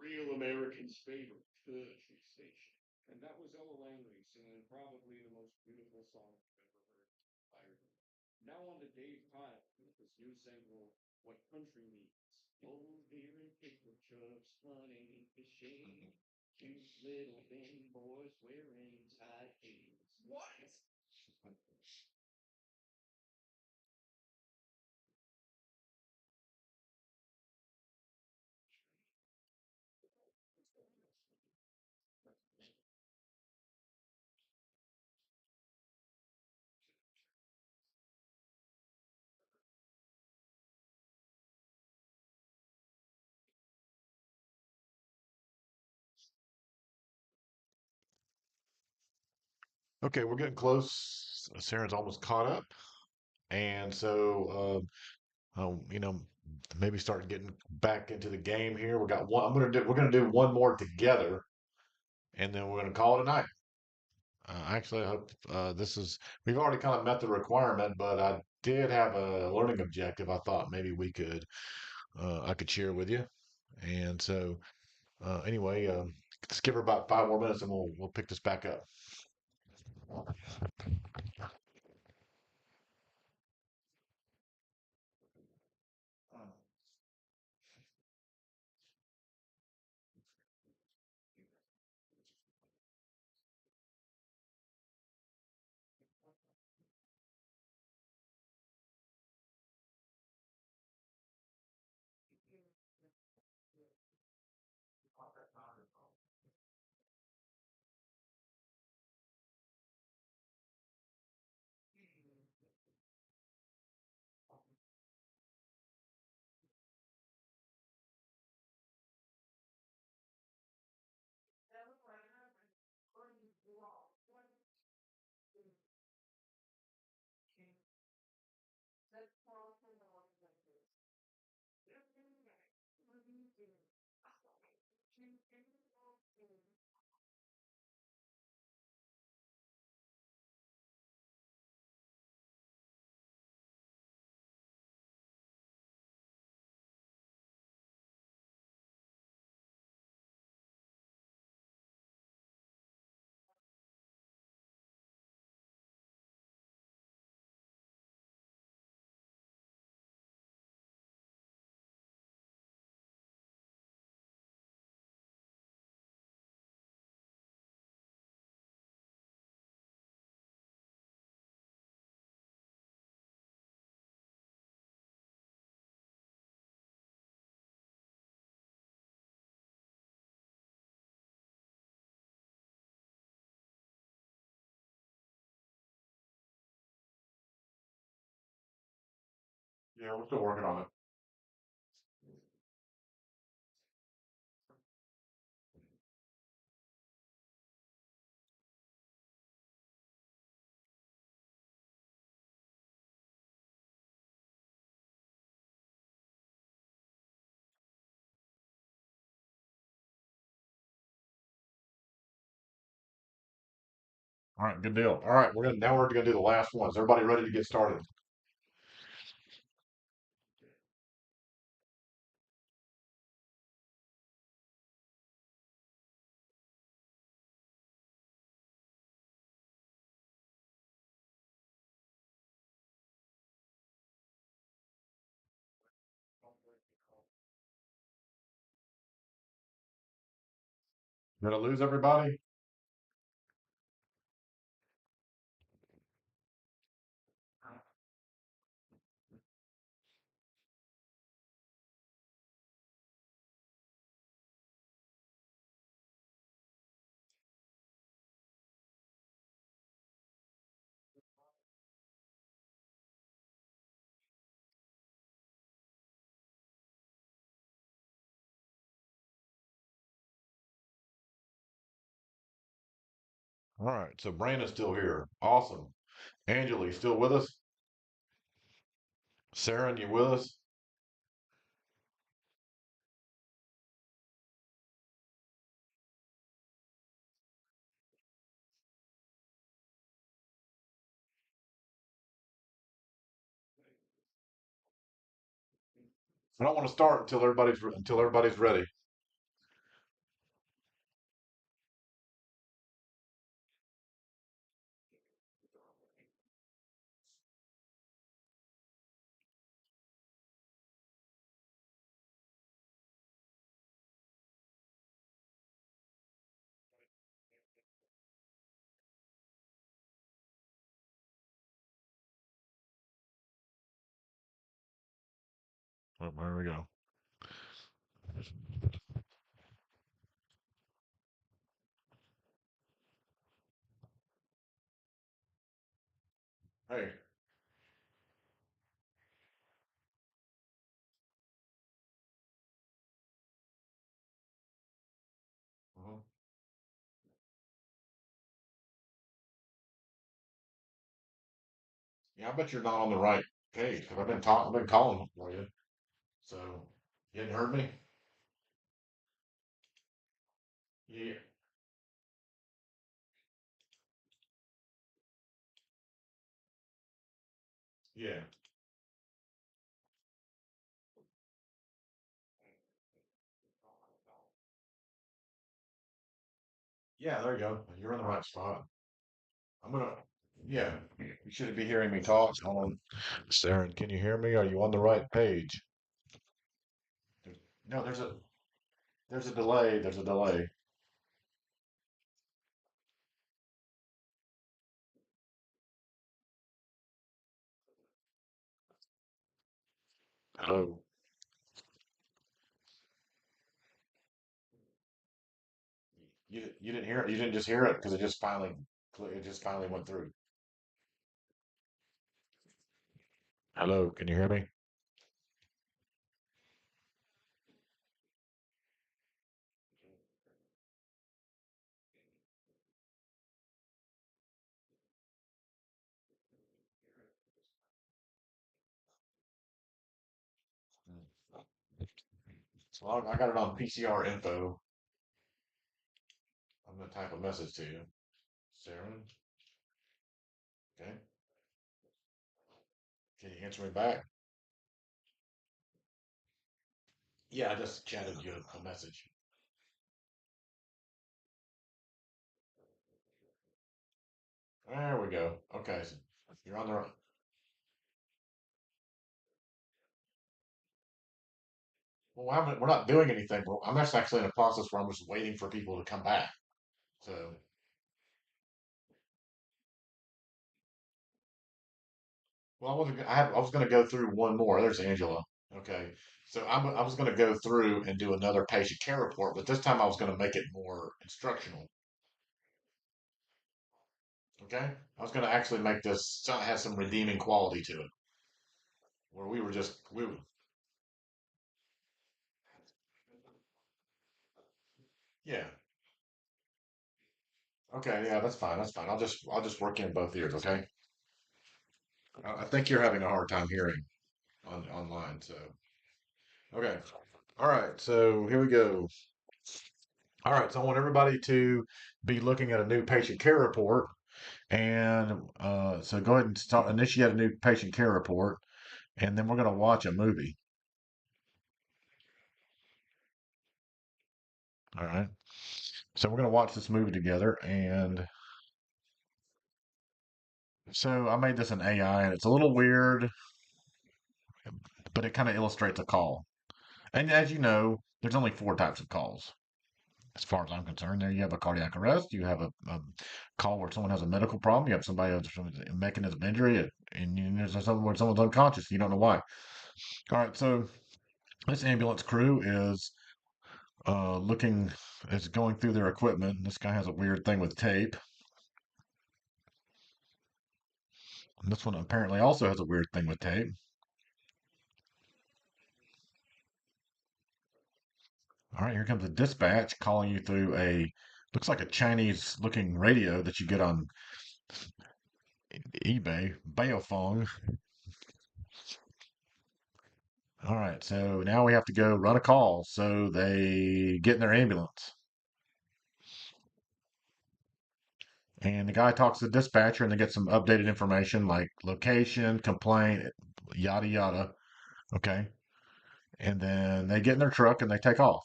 Real American's favorite country station. And that was Ella Langley singing probably the most beautiful song I've ever heard. Ireland. Now on to Dave Pyle with his new single, What Country Means. Oh, dear and pickle chucks, hunting, fishing. Cute little thin boys wearing tight jeans. What? Okay, we're getting close. Sarah's almost caught up, and so maybe start getting back into the game here. We got one. We're gonna do one more together, and then we're gonna call it a night. Actually, I hope this is. We've already kind of met the requirement, but I did have a learning objective. I thought maybe I could share with you, and so anyway, let's give her about 5 more minutes, and we'll pick this back up. Yeah, we're still working on it. All right, good deal. All right, we're gonna do the last one. Is everybody ready to get started? Did I lose everybody? All right, so Brandon's still here. Awesome. Angela, you still with us? Sarah, you with us? I don't want to start until everybody's ready. Oh, there we go. Hey. Mhm. Yeah, I bet you're not on the right page because I've been calling for you. So you hadn't heard me? Yeah. Yeah. Yeah, there you go. You're in the right spot. I'm gonna, yeah, you should be hearing me talk. Hold on. Saren, can you hear me? Are you on the right page? No, there's a delay. There's a delay. Hello. You didn't hear it. You didn't just hear it because it just finally went through. Hello, can you hear me? So I got it on PCR info. I'm gonna type a message to you. Saren, okay. Can you answer me back? Yeah, I just chatted you a message. There we go. Okay, so you're on the right. Well, we're not doing anything. I'm just actually in a process where I'm just waiting for people to come back. So, well, I was gonna go through one more. There's Angela. Okay, so I was gonna go through and do another patient care report, but this time I was gonna make it more instructional. Okay, I was gonna actually make this have some redeeming quality to it, where we were, yeah. Okay, yeah, that's fine. That's fine. I'll just work in both ears. Okay. I think you're having a hard time hearing online. So, okay. All right. So here we go. All right. So I want everybody to be looking at a new patient care report. And so go ahead and initiate a new patient care report. And then we're going to watch a movie. All right. So we're going to watch this movie together. And so I made this in AI and it's a little weird, but it kind of illustrates a call. And as you know, there's only four types of calls. As far as I'm concerned, there you have a cardiac arrest, you have a call where someone has a medical problem, you have somebody who has a mechanism of injury, and there's something where someone's unconscious, you don't know why. All right, so this ambulance crew is going through their equipment. This guy has a weird thing with tape. And this one apparently also has a weird thing with tape. All right, here comes a dispatch calling you through looks like a Chinese looking radio that you get on eBay, Baofeng. All right, so now we have to go run a call. So they get in their ambulance, and the guy talks to the dispatcher, and they get some updated information like location, complaint, yada yada. Okay, and then they get in their truck and they take off,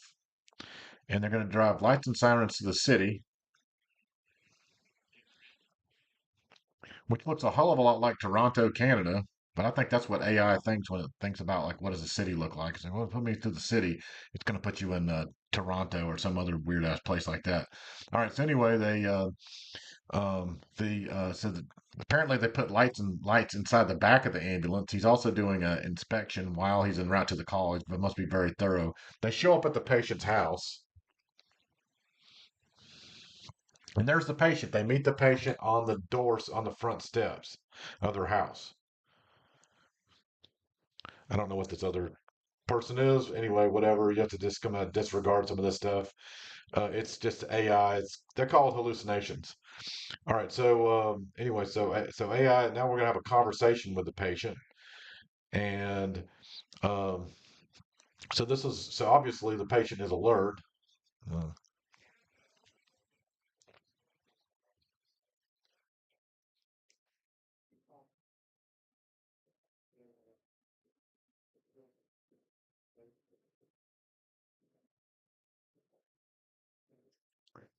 and they're going to drive lights and sirens to the city, which looks a hell of a lot like Toronto, Canada. But I think that's what AI thinks when it thinks about like what does a city look like. It's like, well, put me through the city. It's going to put you in Toronto or some other weird ass place like that. All right. So anyway, they the so Apparently, they put lights inside the back of the ambulance. He's also doing an inspection while he's en route to the call. It must be very thorough. They show up at the patient's house, and there's the patient. They meet the patient on the doors on the front steps of their house. I don't know what this other person is. Anyway, whatever. You have to just come out disregard some of this stuff. It's just AI. They're called hallucinations. All right. So anyway, so AI. Now we're gonna have a conversation with the patient, and um, so obviously the patient is alert. Uh,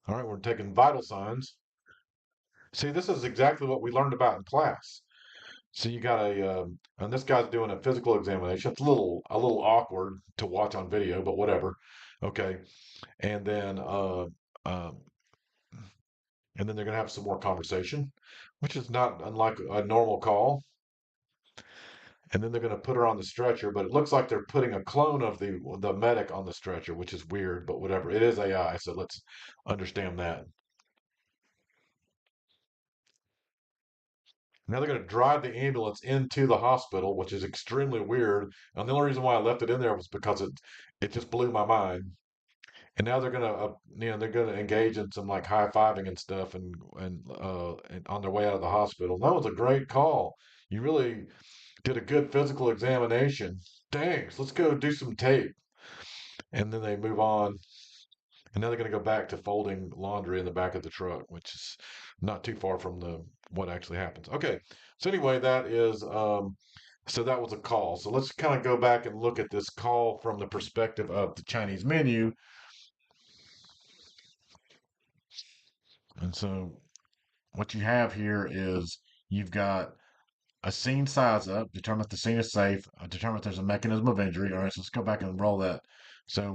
all right, we're taking vital signs. See, this is exactly what we learned about in class. So you got and this guy's doing a physical examination. It's a little awkward to watch on video, but whatever. Okay, and then um, and then they're gonna have some more conversation, which is not unlike a normal call. And then they're gonna put her on the stretcher, but it looks like they're putting a clone of the medic on the stretcher, which is weird, but whatever. It is AI, so let's understand that. Now they're going to drive the ambulance into the hospital, which is extremely weird. And the only reason why I left it in there was because it just blew my mind. And now they're gonna engage in some like high fiving and stuff, and on their way out of the hospital. That was a great call. You really did a good physical examination. Thanks. Let's go do some tape. And then they move on. And now they're going to go back to folding laundry in the back of the truck, which is not too far from the what actually happens. Okay. So anyway, so that was a call. So let's kind of go back and look at this call from the perspective of the Chinese menu. And so what you have here is you've got a scene size up, determine if the scene is safe, determine if there's a mechanism of injury. All right, so let's go back and roll that. So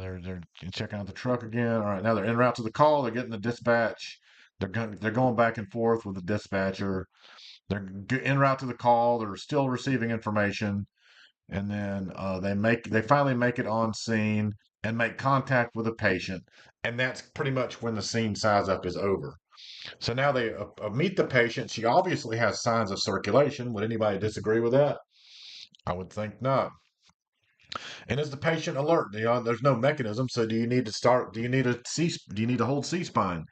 they're checking out the truck again. All right, now they're en route to the call. They're getting the dispatch. They're going back and forth with the dispatcher. En route to the call. They're still receiving information, and then they finally make it on scene and make contact with the patient, and that's pretty much when the scene size up is over. So now they meet the patient. She obviously has signs of circulation. Would anybody disagree with that? I would think not. And is the patient alert? There's no mechanism. So do you need to start? Do you need a C? Do you need to hold C spine?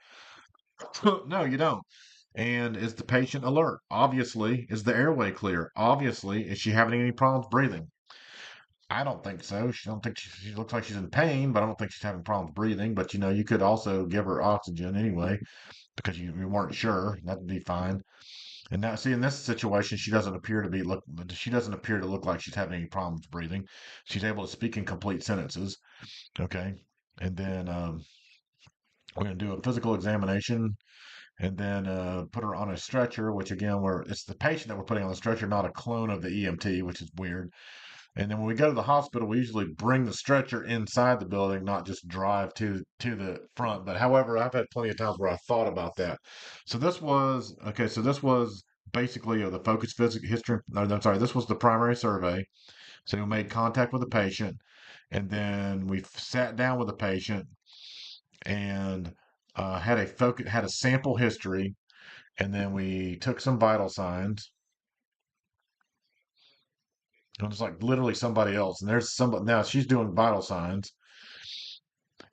No, you don't. And is the patient alert? Obviously, is the airway clear? Obviously, is she having any problems breathing? I don't think so. She don't think she looks like she's in pain, but I don't think she's having problems breathing. But you could also give her oxygen anyway because you weren't sure. That'd be fine. And now, see, in this situation, she doesn't appear to look like she's having any problems breathing. She's able to speak in complete sentences. Okay, and then we're going to do a physical examination, and then put her on a stretcher. Which again, it's the patient that we're putting on the stretcher, not a clone of the EMT, which is weird. And then when we go to the hospital, we usually bring the stretcher inside the building, not just drive to the front. But however, I've had plenty of times where I thought about that. So this was okay. So this was basically the focus physical history. No, I'm sorry. This was the primary survey. So we made contact with the patient, and then we sat down with the patient and had a sample history, and then we took some vital signs. It was like literally somebody else, and there's somebody now. She's doing vital signs,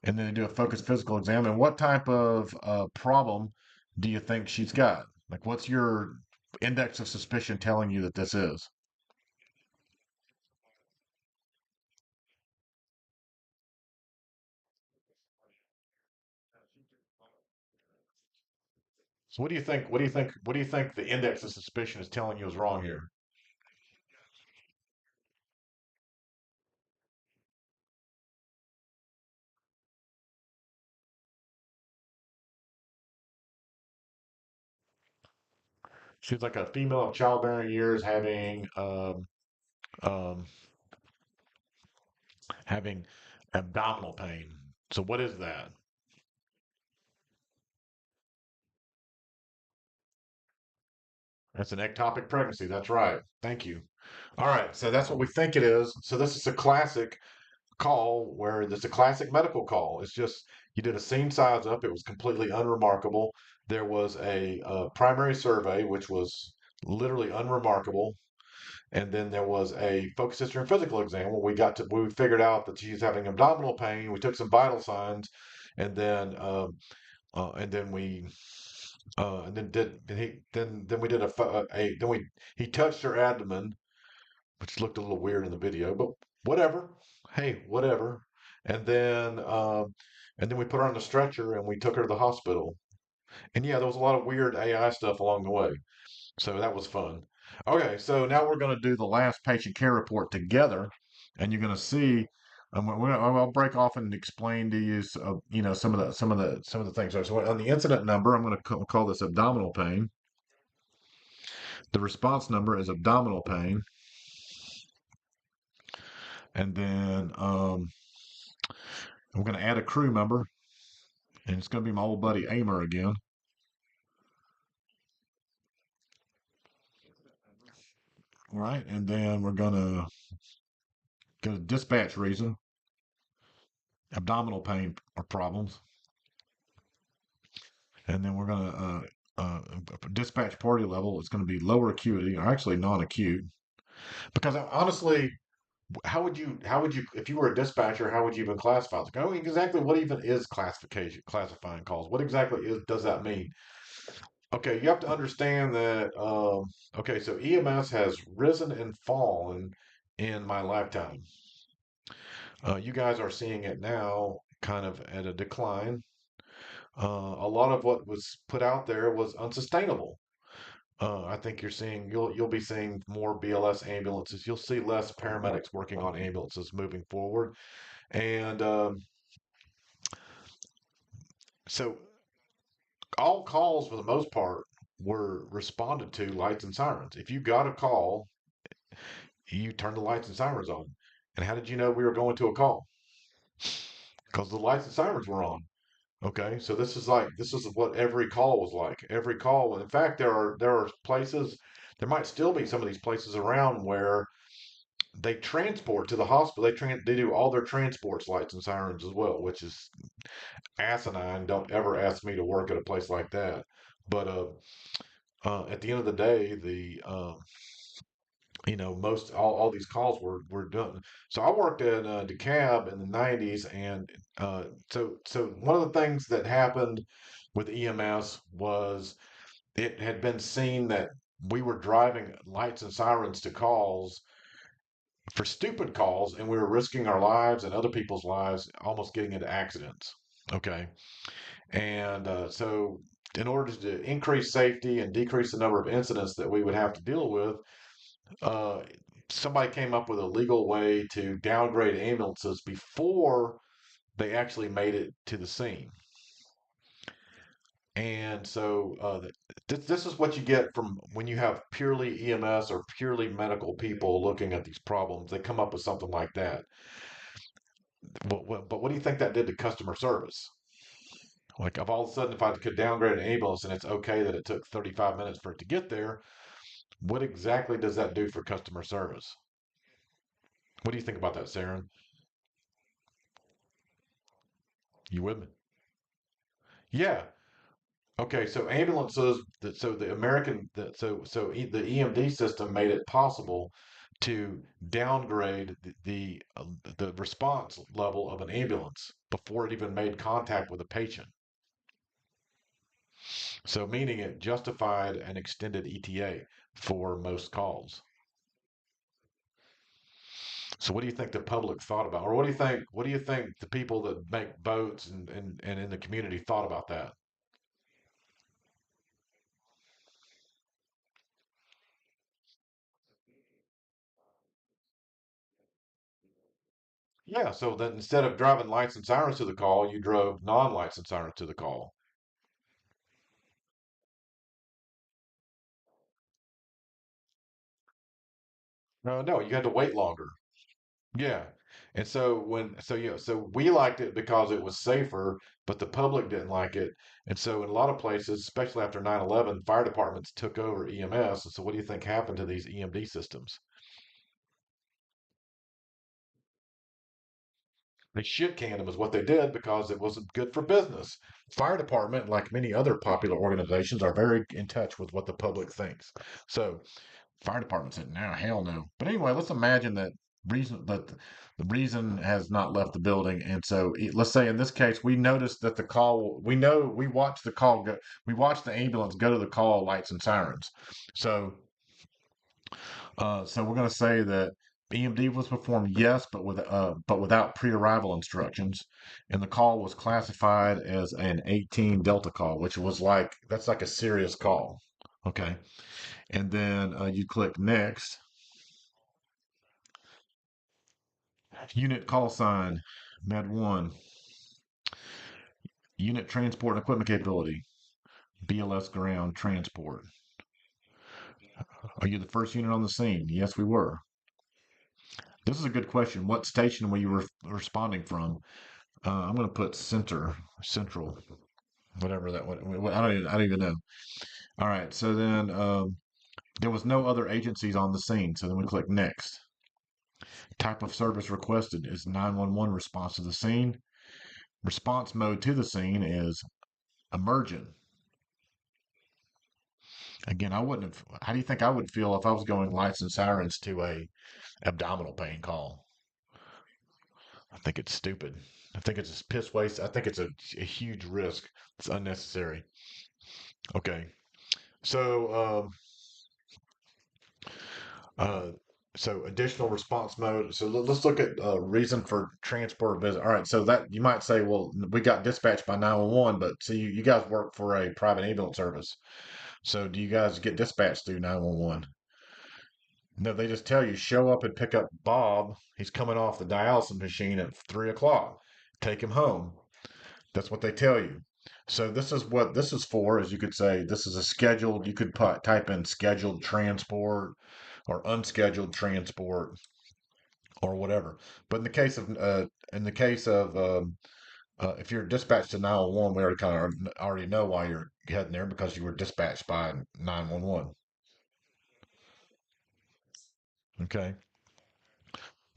and then they do a focused physical exam. And what type of problem do you think she's got? Like, what's your index of suspicion telling you that this is? So, what do you think? What do you think? What do you think the index of suspicion is telling you is wrong here? She's like a female of childbearing years um, having abdominal pain. So, what is that? That's an ectopic pregnancy. That's right. Thank you. All right. So that's what we think it is. So this is a classic call where it's a classic medical call. It's just you did a scene size up. It was completely unremarkable. There was a primary survey, which was literally unremarkable. And then there was a focus history and physical exam where we figured out that she's having abdominal pain. We took some vital signs, and then and then we and then did and he then we did a then we he touched her abdomen, which looked a little weird in the video, but whatever. Hey, whatever. And then we put her on the stretcher and we took her to the hospital. And yeah, there was a lot of weird AI stuff along the way. So that was fun. Okay, so now we're going to do the last patient care report together, and you're going to see. I'll break off and explain to you, some of the things. So on the incident number, I'm going to call this abdominal pain. The response number is abdominal pain, and then I'm going to add a crew member, and it's going to be my old buddy Amer again. All right, and then we're going to go to dispatch reason, abdominal pain or problems. And then we're going to dispatch party level is going to be lower acuity, or actually non-acute. Because honestly, how would you if you were a dispatcher, how would you even classify? Like, oh, exactly what even is classifying calls? What exactly does that mean? Okay, you have to understand that. Okay, so EMS has risen and fallen in my lifetime. You guys are seeing it now, kind of at a decline. A lot of what was put out there was unsustainable. I think you'll be seeing more BLS ambulances. You'll see less paramedics working on ambulances moving forward, and so all calls for the most part were responded to lights and sirens. If you got a call, you turned the lights and sirens on. And how did you know we were going to a call? Because the lights and sirens were on. Okay, so this is what every call was like. Every call. In fact, there are places. There might still be some of these places around where they transport to the hospital. They do all their transports, lights and sirens as well, which is asinine. Don't ever ask me to work at a place like that. But at the end of the day, most all these calls were done. So I worked at DeKalb in the '90s, and so one of the things that happened with EMS was it had been seen that we were driving lights and sirens to calls for stupid calls, and we were risking our lives and other people's lives, almost getting into accidents. Okay, and so in order to increase safety and decrease the number of incidents that we would have to deal with, uh, somebody came up with a legal way to downgrade ambulances before they actually made it to the scene. And so this is what you get from when you have purely EMS or purely medical people looking at these problems. They come up with something like that. But what do you think that did to customer service? Like, if all of a sudden, if I could downgrade an ambulance and it's okay that it took 35 minutes for it to get there, what exactly does that do for customer service? What do you think about that, Saren? You with me? Yeah. Okay. So ambulances, so the American, the EMD system made it possible to downgrade the response level of an ambulance before it even made contact with a patient. So meaning it justified an extended ETA for most calls. So what do you think the public thought about, or what do you think the people that make boats and in the community thought about that? Yeah, so then instead of driving lights and sirens to the call, you drove non-lights and sirens to the call. No, no, you had to wait longer. Yeah. And so so we liked it because it was safer, but the public didn't like it. And so in a lot of places, especially after 9/11, fire departments took over EMS. And so what do you think happened to these EMD systems? They shit canned them is what they did because it wasn't good for business. Fire department, like many other popular organizations, are very in touch with what the public thinks. So fire department said, "No, hell no." But anyway, let's imagine that the reason has not left the building, and so let's say in this case we noticed that the call, we watched the call go, we watched the ambulance go to the call lights and sirens. So so we're going to say that EMD was performed, yes, but without pre-arrival instructions, and the call was classified as an 18 Delta call, which was like that's like a serious call. Okay, and then you click next. Unit call sign, Med 1. Unit transport and equipment capability, BLS ground transport. Are you the first unit on the scene? Yes, we were. This is a good question. What station were you responding from? I'm going to put central, whatever that would. I don't even know. All right. So then there was no other agencies on the scene. So then we click next. Type of service requested is 911 response to the scene. Response mode to the scene is emergent. Again, I wouldn't have. How do you think I would feel if I was going lights and sirens to a abdominal pain call? I think it's stupid. I think it's a piss waste. I think it's a huge risk. It's unnecessary. Okay, so uh, so additional response mode. So let's look at reason for transport visit. All right, so that you might say, well, we got dispatched by 911, but see, you guys work for a private ambulance service. So do you guys get dispatched through 911? No, they just tell you show up and pick up Bob. He's coming off the dialysis machine at 3 o'clock. Take him home. That's what they tell you. So this is what this is for, as you could say, this is a scheduled. You could type in scheduled transport or unscheduled transport or whatever. But in the case of if you're dispatched to 911, we already already know why you're heading there because you were dispatched by 911. Okay.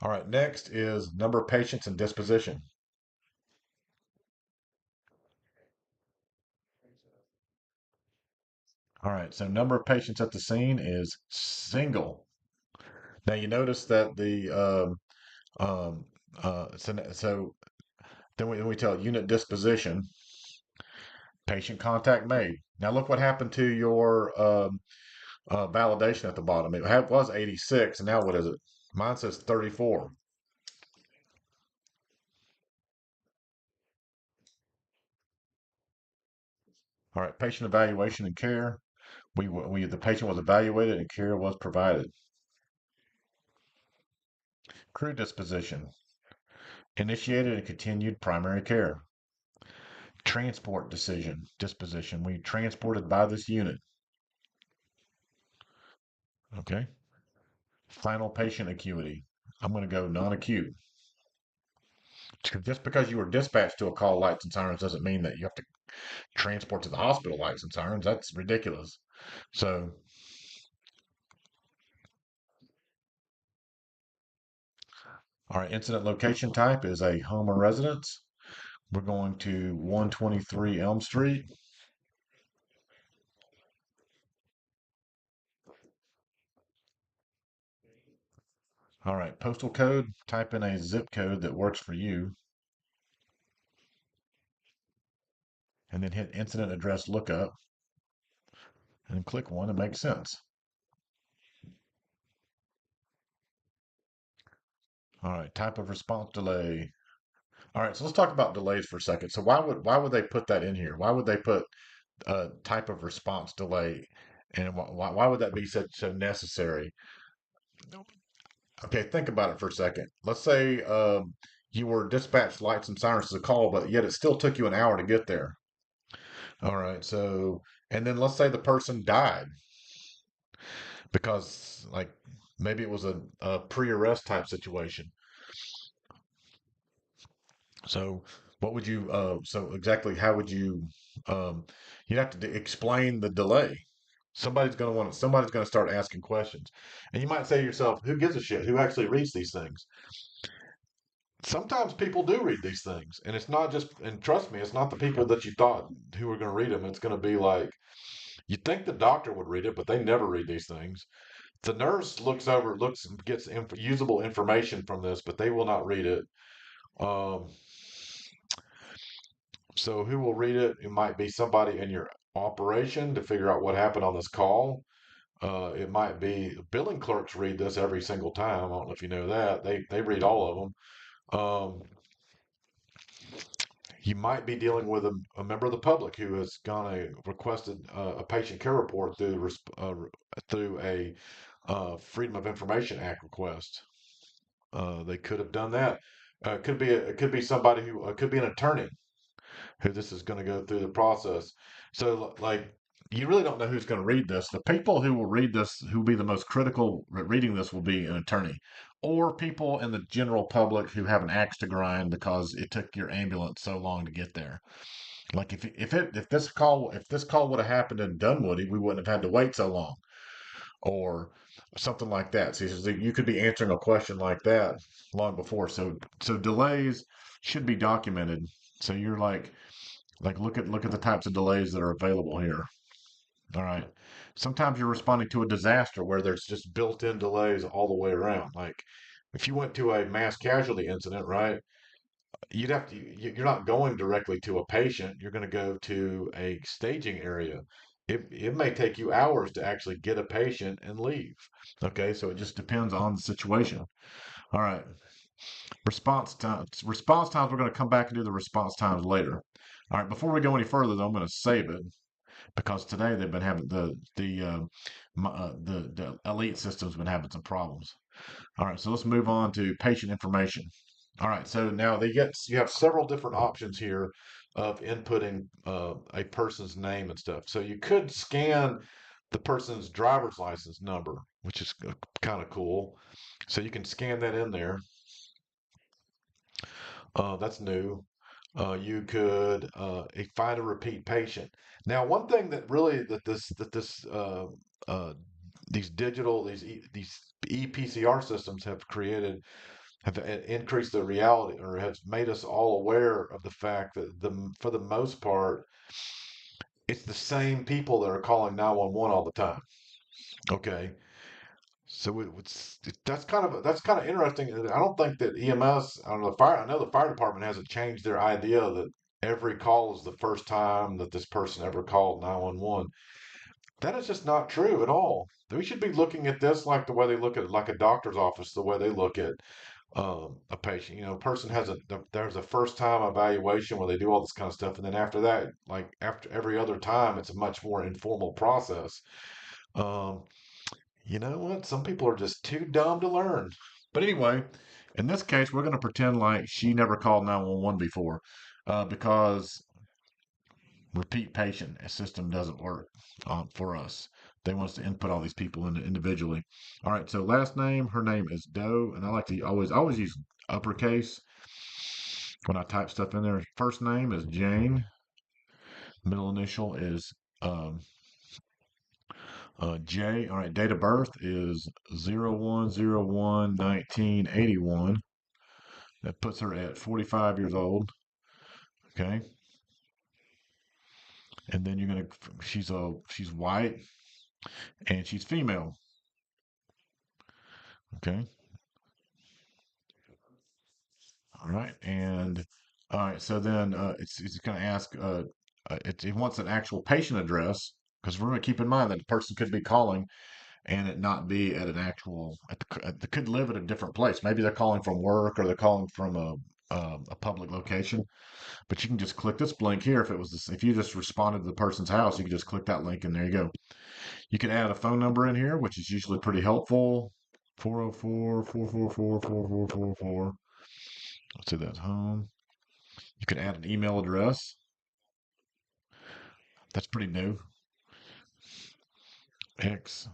All right. Next is number of patients and disposition. All right, so number of patients at the scene is single. Now you notice that the so then we tell unit disposition, patient contact made. Now look what happened to your validation at the bottom. Was 86, and now what is it? Mine says 34. All right, patient evaluation and care. We the patient was evaluated and care was provided. Crew disposition, initiated and continued primary care. Transport disposition. We transported by this unit. Okay. Final patient acuity. I'm going to go non-acute. Just because you were dispatched to a call lights and sirens doesn't mean that you have to transport to the hospital lights and sirens. That's ridiculous. So, all right, incident location type is a home or residence. We're going to 123 Elm Street. All right, postal code, type in a zip code that works for you, and then hit incident address lookup and click one to make sense. All right, type of response delay. All right, so let's talk about delays for a second. So why would they put that in here? Why would they put type of response delay, and why would that be so necessary? Okay, think about it for a second. Let's say you were dispatched lights and sirens to the call, but yet it still took you an hour to get there. All right, so and then let's say the person died because like maybe it was a pre-arrest type situation. So what would you so exactly how would you you'd have to explain the delay. Somebody's going to start asking questions. And you might say to yourself, who gives a shit? Who actually reads these things? Sometimes people do read these things, and it's not just, and trust me, it's not the people that you thought who were going to read them. It's going to be like, you think the doctor would read it, but they never read these things. The nurse gets usable information from this, but they will not read it. Um, so who will read it? It might be somebody in your operation to figure out what happened on this call. It might be billing clerks read this every single time. I don't know if you know that. They read all of them. You might be dealing with a member of the public who has gone requested a patient care report through a Freedom of Information Act request. They could have done that. It could be somebody who could be an attorney who this is going to go through the process. So, like, you really don't know who's going to read this. The people who will read this, who will be the most critical reading this, will be an attorney or people in the general public who have an axe to grind because it took your ambulance so long to get there. Like if this call would have happened in Dunwoody, we wouldn't have had to wait so long, or something like that. So you could be answering a question like that long before. So delays should be documented. So you're like look at the types of delays that are available here. All right. Sometimes you're responding to a disaster where there's just built-in delays all the way around. Like if you went to a mass casualty incident, right? You're not going directly to a patient. You're going to go to a staging area. It may take you hours to actually get a patient and leave. Okay, so it just depends on the situation. All right. Response times. We're going to come back and do the response times later. All right. Before we go any further, though, I'm going to save it because today they've been having the elite system's been having some problems. All right. So let's move on to patient information. All right. So now you have several different options here of inputting a person's name and stuff. So you could scan the person's driver's license number, which is kind of cool. So you can scan that in there. That's new. You could find a repeat patient. Now, one thing that really that this these digital these ePCR systems have created have increased the reality or has made us all aware of the fact that for the most part it's the same people that are calling 911 all the time. Okay, so that's kind of interesting. I don't think that EMS, I don't know, I know the fire department hasn't changed their idea that every call is the first time that this person ever called 911. That is just not true at all. We should be looking at this like the way they look at like a doctor's office, the way they look at a patient. A person there's a first time evaluation where they do all this kind of stuff, and then after that, like after every other time, it's a much more informal process. Um, you know what? Some people are just too dumb to learn. But anyway, in this case, we're going to pretend like she never called 911 before because repeat patient system doesn't work for us. They want us to input all these people individually. All right, so last name, her name is Doe, and I like to always use uppercase when I type stuff in there. First name is Jane. Middle initial is J. All right, date of birth is 01/01/1981. That puts her at 45 years old. Okay. And then she's white and she's female. Okay. All right. And all right. So then it's going to ask, it wants an actual patient address because we're going to keep in mind that the person could be calling and it not be at an actual, they could live at a different place. Maybe they're calling from work or they're calling from a public location. But you can just click this link here. If you just responded to the person's house, you can just click that link and there you go. You can add a phone number in here, which is usually pretty helpful. 404-444-4444. Let's say that's home. You can add an email address. That's pretty new. x@y.com.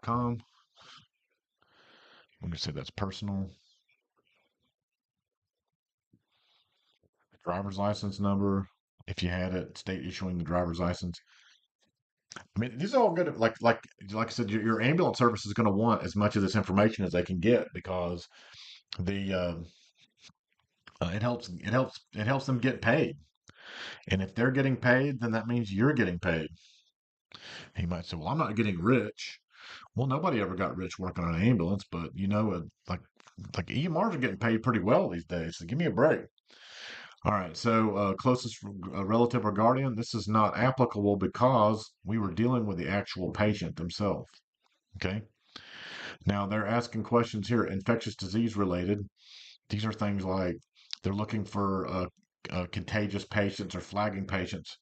I'm going to say that's personal. driver's license number, if you had it, state issuing the driver's license. I mean, these are all good. Like I said, your ambulance service is going to want as much of this information as they can get because the it helps them get paid. And if they're getting paid, then that means you're getting paid. And you might say, "Well, I'm not getting rich." Well, nobody ever got rich working on an ambulance, but like EMRs are getting paid pretty well these days. So give me a break. All right, so closest relative or guardian, this is not applicable because we were dealing with the actual patient themselves. Okay. Now they're asking questions here, infectious disease related. These are things like they're looking for contagious patients or flagging patients.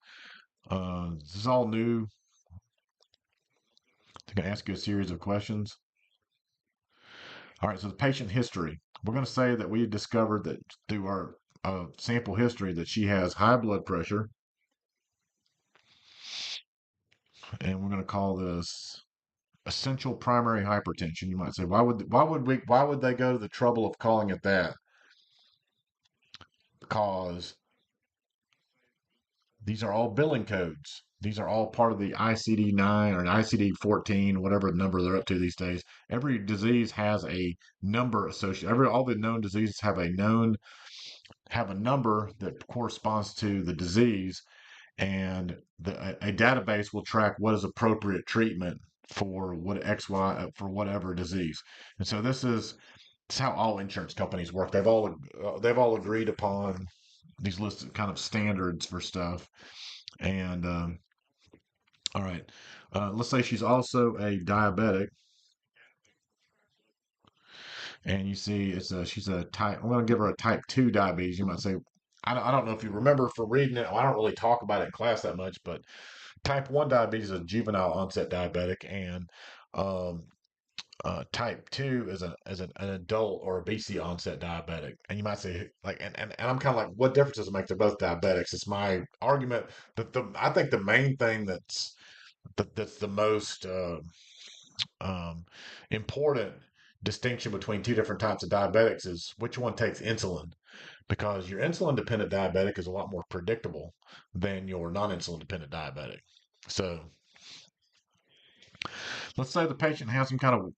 This is all new. They're going to ask you a series of questions. All right, so the patient history. We're going to say that we discovered that through our sample history that she has high blood pressure, and we're going to call this essential primary hypertension. You might say, why would they go to the trouble of calling it that? Because these are all billing codes. These are all part of the ICD-9 or ICD-14, whatever number they're up to these days. Every disease has a number associated. All the known diseases have a number that corresponds to the disease, and a database will track what is appropriate treatment for for whatever disease. And so this is how all insurance companies work. They've all agreed upon these listed kind of standards for stuff. And all right, let's say she's also a diabetic, and you see she's a type. I'm going to give her a type 2 diabetes. You might say, I don't know if you remember from reading it. I don't really talk about it in class that much, but type 1 diabetes is a juvenile onset diabetic, and um, type 2 is an adult or obesity onset diabetic. And you might say, like, and I'm kind of like, what difference does it make? They're both diabetics. It's my argument that I think the main thing that's the most um, important distinction between two different types of diabetics is which one takes insulin, because your insulin dependent diabetic is a lot more predictable than your non-insulin dependent diabetic. So let's say the patient has some kind of,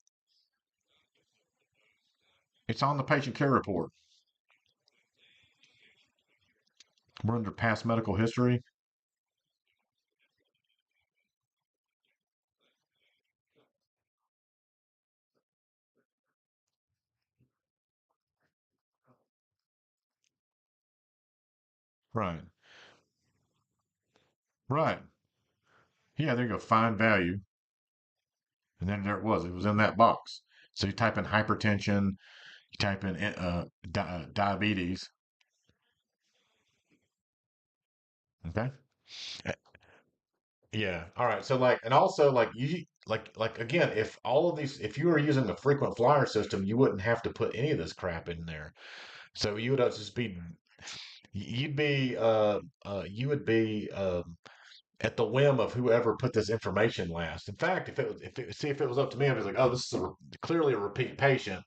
it's on the patient care report. We're under past medical history. Right. Right. Yeah, there you go. Find value. And then there it was. It was in that box. So you type in hypertension, you type in diabetes. Okay. Yeah. All right. So like, and also like like again, if you were using the frequent flyer system, you wouldn't have to put any of this crap in there. So you would just be, you would be at the whim of whoever put this information last. In fact, if it was up to me, I'd be like, oh, this is clearly a repeat patient.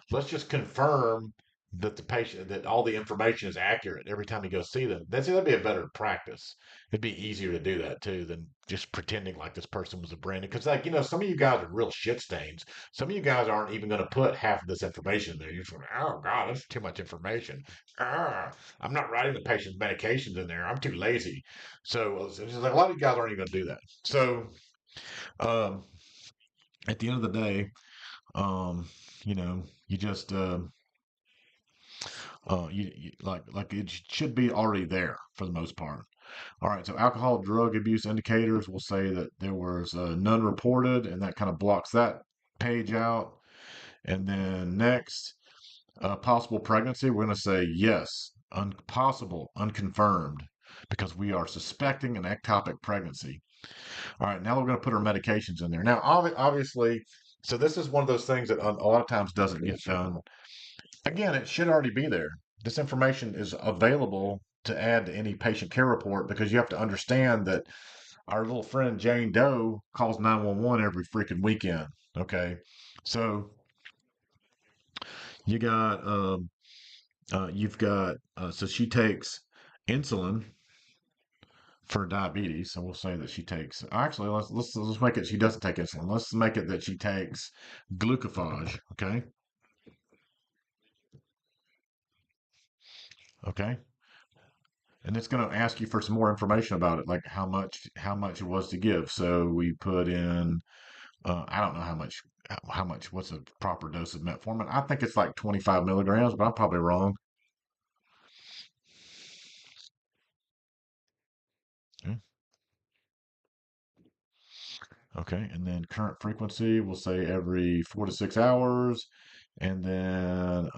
Let's just confirm that that all the information is accurate every time you go see them. That'd be a better practice. It'd be easier to do that too than just pretending like this person was a brand. Because like some of you guys are real shit stains. Some of you guys aren't even going to put half of this information there. You're just going, oh god, that's too much information. I'm not writing the patient's medications in there. I'm too lazy. So it's just like a lot of you guys aren't even going to do that. So um, at the end of the day, you just like it should be already there for the most part. All right, so alcohol drug abuse indicators will say that there was none reported, and that kind of blocks that page out. And then next, possible pregnancy, we're going to say yes, possible, unconfirmed, because we are suspecting an ectopic pregnancy. All right, now we're going to put our medications in there. Now, obviously, so this is one of those things that a lot of times doesn't get done. Again, it should already be there. This information is available to add to any patient care report, because you have to understand that our little friend Jane Doe calls 911 every freaking weekend. Okay. So you got, you've got, so she takes insulin for diabetes. So we'll say that she takes. Actually, let's make it she doesn't take insulin. Let's make it that she takes glucophage. Okay. Okay. And it's going to ask you for some more information about it, like how much it was to give. So we put in I don't know how much what's a proper dose of metformin. I think it's like 25 milligrams, but I'm probably wrong. Okay. Okay, and then current frequency, we'll say every 4 to 6 hours, and then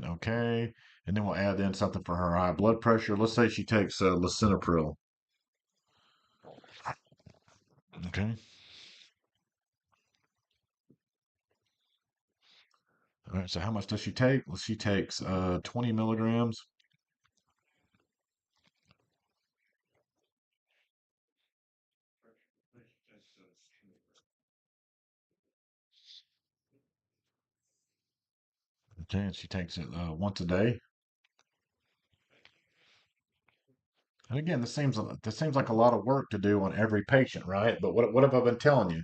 okay, and then we'll add in something for her high blood pressure. Let's say she takes lisinopril. Okay. All right. So how much does she take? Well, she takes 20 milligrams. Okay, and she takes it once a day. And again, this seems like a lot of work to do on every patient, right? But what have I been telling you?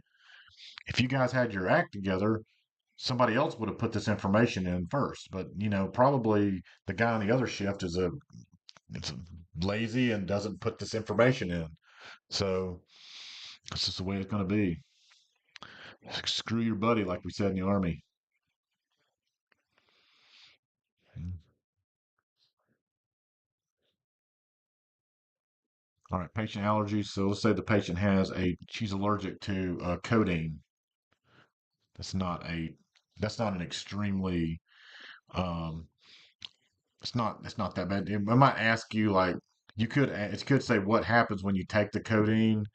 If you guys had your act together, somebody else would have put this information in first. But probably the guy on the other shift it's lazy and doesn't put this information in. So that's just the way it's going to be. Screw your buddy, like we said in the army. All right, patient allergies. So let's say the patient she's allergic to codeine. That's not a, that's not an extremely, um, it's not that bad. I might ask you like, it could say what happens when you take the codeine.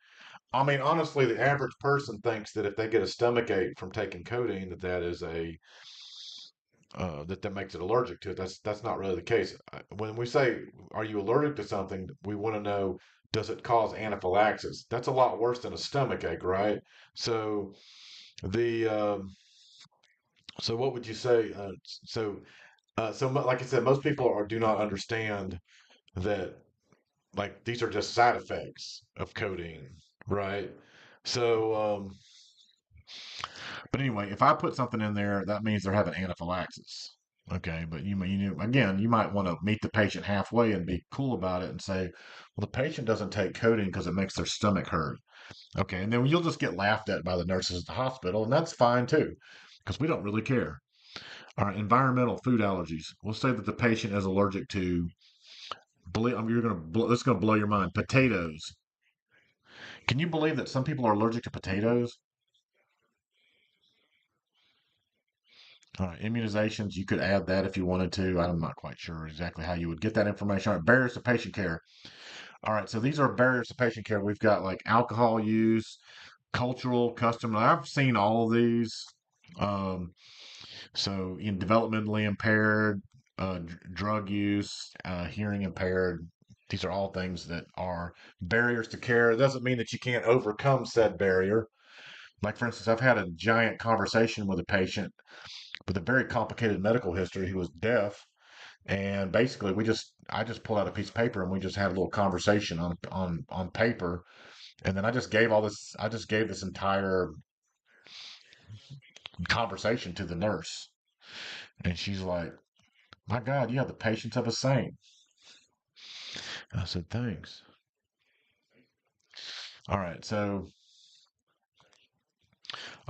I mean, honestly, the average person thinks that if they get a stomach ache from taking codeine, that makes it allergic to it. That's not really the case. When we say, "Are you allergic to something?" we want to know, does it cause anaphylaxis? That's a lot worse than a stomach ache, right? So the so what would you say? Like I said, most people do not understand that like these are just side effects of codeine, right? So but anyway, if I put something in there, that means they're having anaphylaxis. Okay, but again, you might want to meet the patient halfway and be cool about it and say, well, the patient doesn't take codeine because it makes their stomach hurt. Okay, and then you'll just get laughed at by the nurses at the hospital, and that's fine too, because we don't really care. All right, environmental food allergies. We'll say that the patient is allergic to, this is gonna blow your mind, potatoes. Can you believe that some people are allergic to potatoes? All right, immunizations, you could add that if you wanted to. I'm not quite sure exactly how you would get that information. All right, barriers to patient care. All right, so these are barriers to patient care. We've got like alcohol use, cultural, custom. I've seen all of these. Um, so in developmentally impaired, drug use, hearing impaired. These are all things that are barriers to care. It doesn't mean that you can't overcome said barrier. Like for instance, I've had a giant conversation with a patient with a very complicated medical history who was deaf, and basically I just pulled out a piece of paper and we just had a little conversation on paper, and then I just gave this entire conversation to the nurse, and she's like, my God, you have the patience of a saint. I said, thanks. All right, all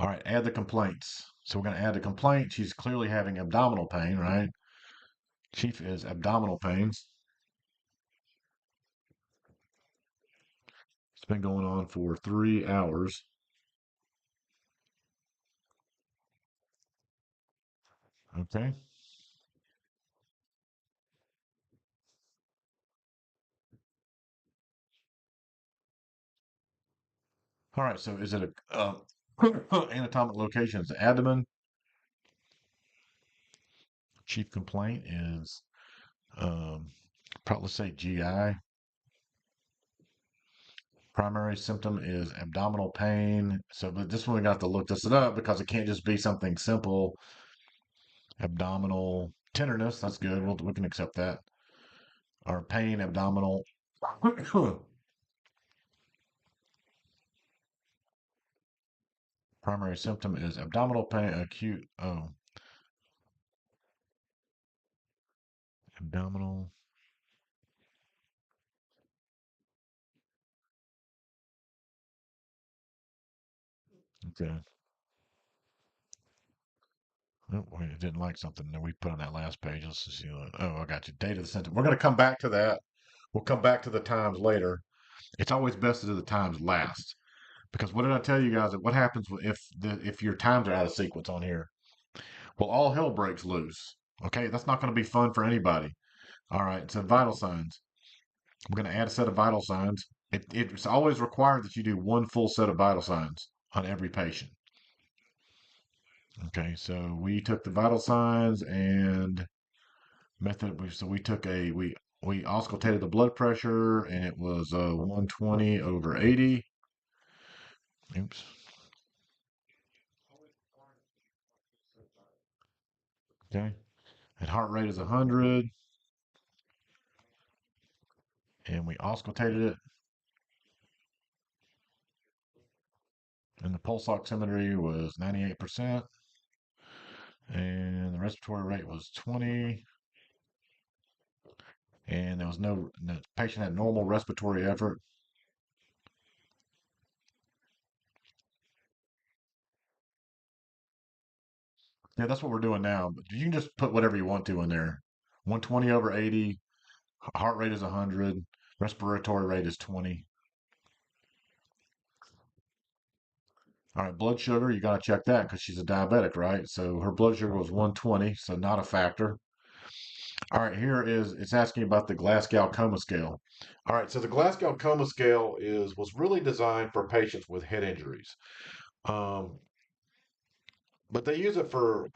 right, add the complaints. So we're going to add the complaint. She's clearly having abdominal pain, right? Chief is abdominal pains. It's been going on for 3 hours. Okay. All right. So is it a anatomic location? Is the abdomen. Chief complaint is um, probably say GI. Primary symptom is abdominal pain. So, but this one we got to look this up because it can't just be something simple. Abdominal tenderness. That's good. We can accept that. or pain, abdominal. Primary symptom is abdominal pain, acute. Oh, abdominal. Okay. Oh, wait, it didn't like something that we put on that last page. Let's see. Oh, I got you. Date of the symptom. We're going to come back to that. We'll come back to the times later. It's always best to do the times last because what did I tell you guys? What happens if your times are out of sequence on here? Well, all hell breaks loose. Okay, that's not going to be fun for anybody. All right, so vital signs. We're going to add a set of vital signs. It's always required that you do one full set of vital signs on every patient. Okay, so we took the vital signs and method. So we took we auscultated the blood pressure and it was 120 over 80. Oops. Okay, and heart rate is 100, and we auscultated it, and the pulse oximetry was 98%, and the respiratory rate was 20, and there was the patient had normal respiratory effort. Yeah, that's what we're doing now. But you can just put whatever you want to in there. 120 over 80, heart rate is 100, respiratory rate is 20. All right, blood sugar, you got to check that because she's a diabetic, right? So her blood sugar was 120, so not a factor. All right, it's asking about the Glasgow Coma Scale. All right, so the Glasgow Coma Scale was really designed for patients with head injuries. Um, but they use it for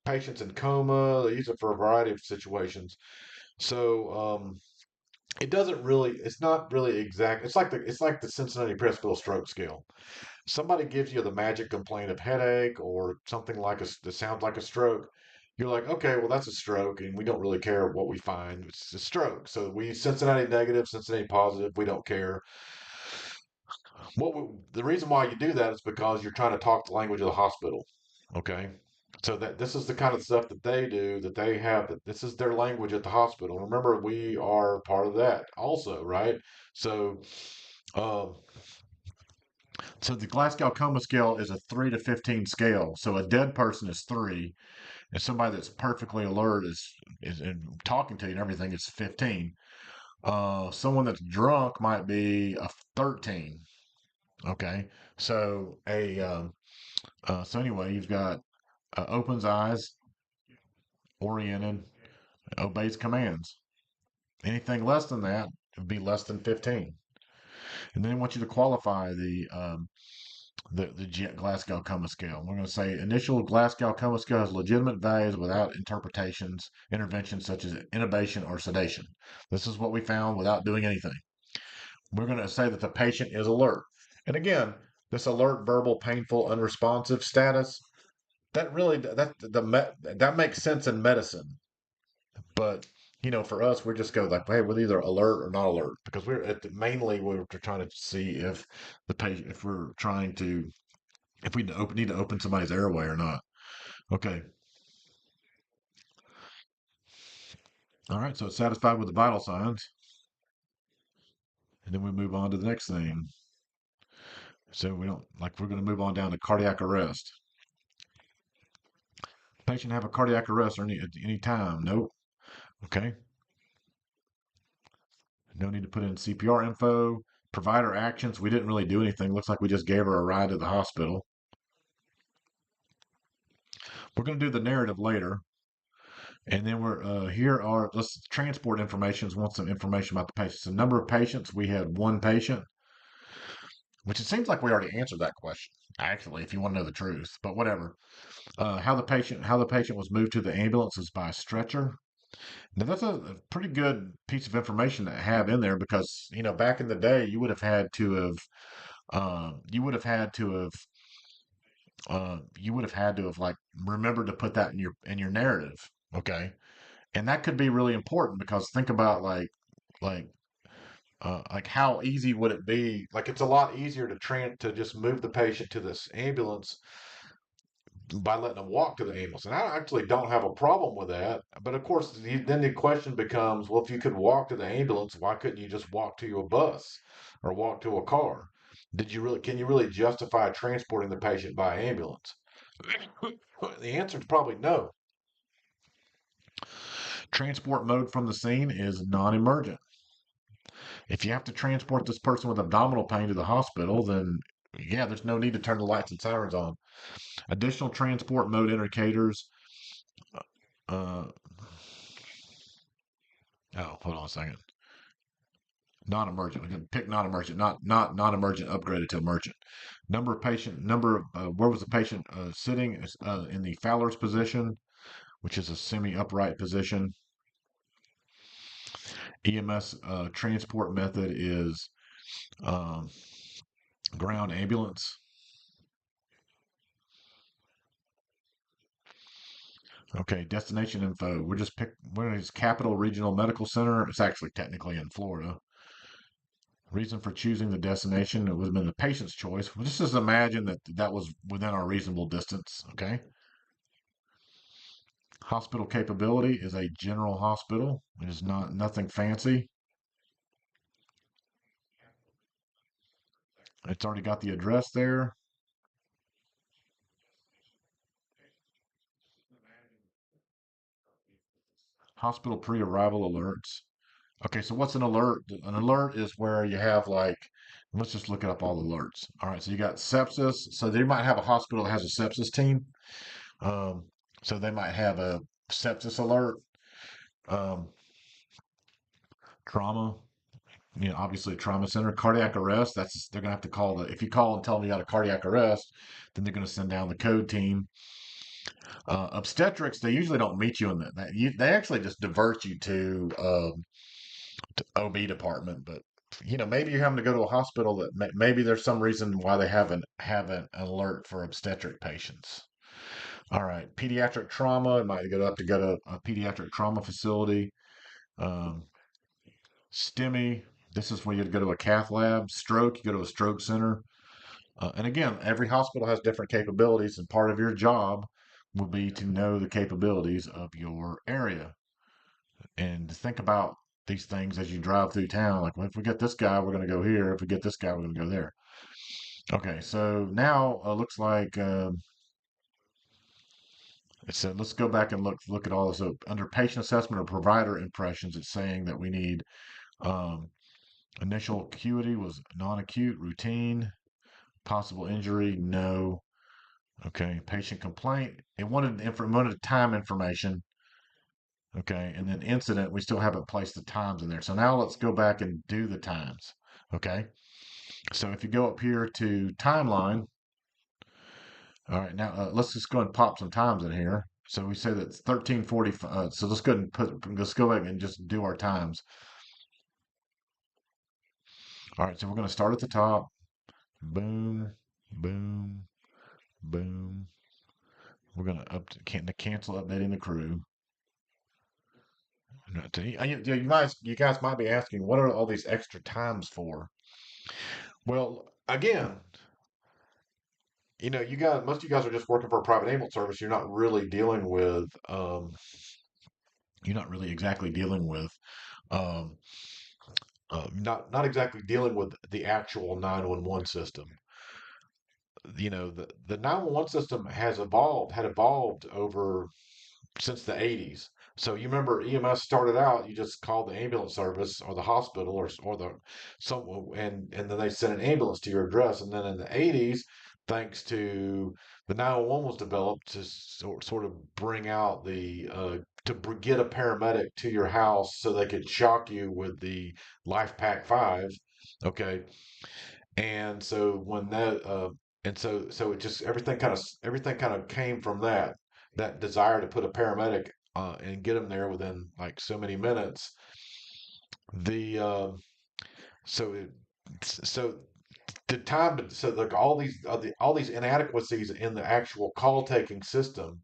patients in coma. They use it for a variety of situations. So it doesn't really. It's not really exact. It's like the Cincinnati Pressville Stroke Scale. Somebody gives you the magic complaint of headache or something that sounds like a stroke. You're like, okay, well that's a stroke, and we don't really care what we find. It's a stroke. So we Cincinnati negative, Cincinnati positive. We don't care. The reason why you do that is because you're trying to talk the language of the hospital. Okay. So that this is the kind of stuff that they do, that they have, that this is their language at the hospital. Remember, we are part of that also, right? So, um, so the Glasgow Coma Scale is a 3 to 15 scale. So a dead person is 3, and somebody that's perfectly alert is and talking to you and everything is 15. Someone that's drunk might be a 13. Okay, so so anyway, you've got opens eyes, oriented, obeys commands. Anything less than that would be less than 15. And then I want you to qualify the Glasgow Coma Scale. We're going to say initial Glasgow Coma Scale has legitimate values without interventions such as intubation or sedation. This is what we found without doing anything. We're going to say that the patient is alert. And again, this alert, verbal, painful, unresponsive status, that makes sense in medicine. But for us, we just go like, hey, we're either alert or not alert because mainly we're trying to see if the patient, if we need to open somebody's airway or not. Okay. All right. So it's satisfied with the vital signs. And then we move on to the next thing. So we're going to move on down to cardiac arrest. Patient have a cardiac arrest at any time? Nope. Okay. No need to put in CPR info. Provider actions. We didn't really do anything. Looks like we just gave her a ride to the hospital. We're going to do the narrative later. And then let's transport information. Want some information about the patients. The number of patients, we had one patient, which it seems like we already answered that question, actually, if you want to know the truth, but whatever. How the patient was moved to the ambulance is by stretcher. Now that's a pretty good piece of information to have in there because, back in the day, you would have had to have, you would have had to have, like remembered to put that in your narrative. Okay. And that could be really important because think about like Like how easy would it be? Like it's a lot easier to just move the patient to this ambulance by letting them walk to the ambulance. And I actually don't have a problem with that. But of course, then the question becomes, well, if you could walk to the ambulance, why couldn't you just walk to your bus or walk to a car? Can you really justify transporting the patient by ambulance? The answer is probably no. Transport mode from the scene is non-emergent. If you have to transport this person with abdominal pain to the hospital, then yeah, there's no need to turn the lights and sirens on. Additional transport mode indicators. Uh, oh, hold on a second. Non-emergent. We can pick non-emergent, not non-emergent upgraded to emergent. Where was the patient sitting in the Fowler's position, which is a semi-upright position. EMS transport method is um, ground ambulance. Okay, destination info. Where is Capital Regional Medical Center? It's actually technically in Florida. Reason for choosing the destination, it would have been the patient's choice. Well, just imagine that was within our reasonable distance. Okay. Hospital capability is a general hospital. It is nothing fancy. It's already got the address there. Hospital pre-arrival alerts. Okay, so what's an alert? An alert is where you have like, let's just look it up all the alerts. All right, so you got sepsis. So they might have a hospital that has a sepsis team. Um, so they might have a sepsis alert, um, trauma. Obviously a trauma center, cardiac arrest. They're gonna have to call if you call and tell them you got a cardiac arrest, then they're gonna send down the code team. Obstetrics, they usually don't meet you in they actually just divert you to OB department, but maybe you're having to go to a hospital that maybe there's some reason why they have an alert for obstetric patients. All right, pediatric trauma. It might go to a pediatric trauma facility. Um, STEMI. This is where you go to a cath lab. Stroke. You go to a stroke center. And again, every hospital has different capabilities, and part of your job will be to know the capabilities of your area and think about these things as you drive through town. Like, well, if we get this guy, we're going to go here. If we get this guy, we're going to go there. Okay, so now looks like it said let's go back and look at all this. So under patient assessment or provider impressions, it's saying that we need um, initial acuity was non-acute, routine, possible injury, no. Okay, patient complaint. It wanted time information. Okay, and then incident, we still haven't placed the times in there. So now let's go back and do the times. Okay, so if you go up here to timeline, all right, now let's just go and pop some times in here. So we say that's 13:45. So let's go ahead and let's go back and just do our times. All right, so we're going to start at the top. Boom, boom, boom. We're going to cancel updating the crew. You guys might be asking, what are all these extra times for? Well, again, most of you guys are just working for a private ambulance service. You're not really exactly dealing with, um, not exactly dealing with the actual 911 system. The 911 system had evolved over since the 80s. So you remember EMS started out, you just called the ambulance service or the hospital or the some and then they sent an ambulance to your address. And then in the 80s, thanks to the 911 was developed to sort of bring out get a paramedic to your house so they could shock you with the Life Pack 5. Okay. And so when that and so it just everything kind of came from that desire to put a paramedic and get them there within like so many minutes. The so it, so the time to, so like all these inadequacies in the actual call taking system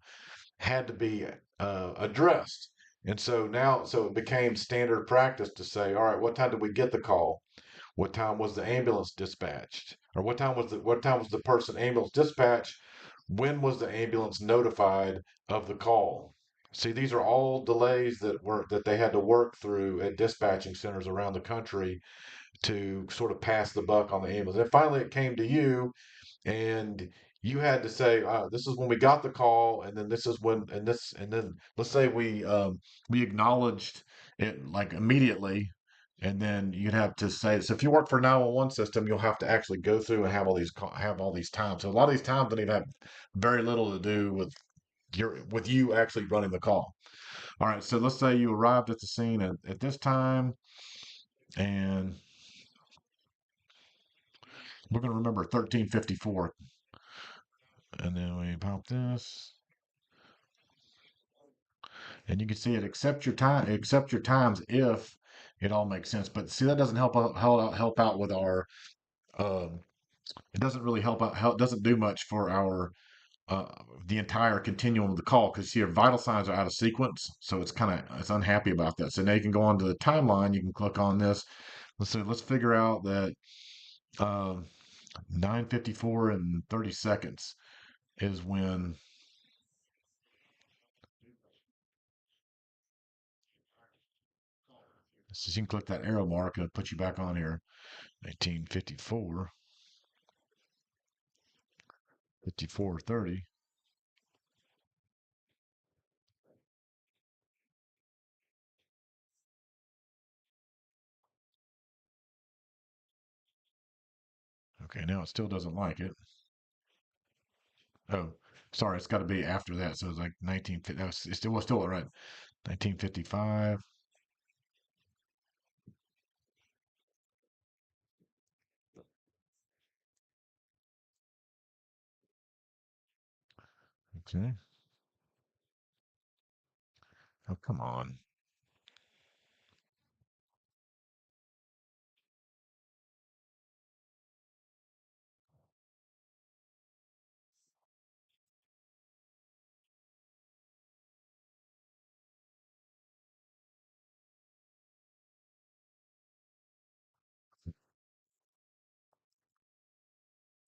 had to be addressed. And so now, so it became standard practice to say, all right, what time did we get the call? What time was the ambulance dispatched? Or what time was the person ambulance dispatched? When was the ambulance notified of the call? See, these are all delays that they had to work through at dispatching centers around the country to sort of pass the buck on the ambulance. And finally, it came to you, and you had to say, "This is when we got the call, and then this is when, and then let's say we acknowledged it like immediately." And then you'd have to say, so if you work for a 911 system, you'll have to actually go through and have all these times. So a lot of these times don't even have very little to do with you actually running the call. All right, so let's say you arrived at the scene at this time, and we're going to remember 1354, and then we pop this, and you can see it accept your times if it all makes sense. But see, that doesn't help out with our. Um, it doesn't really help. Doesn't do much for our uh, the entire continuum of the call because your vital signs are out of sequence, so it's unhappy about that. So now you can go on to the timeline. You can click on this. Let's figure out that uh, 9:54 and 30 seconds is when. So you can click that arrow mark and it'll put you back on here. 1954, 54:30. Okay, now it still doesn't like it. Oh, sorry, it's got to be after that. So it's like 1950. It was still right. 1955. Okay. Oh, come on.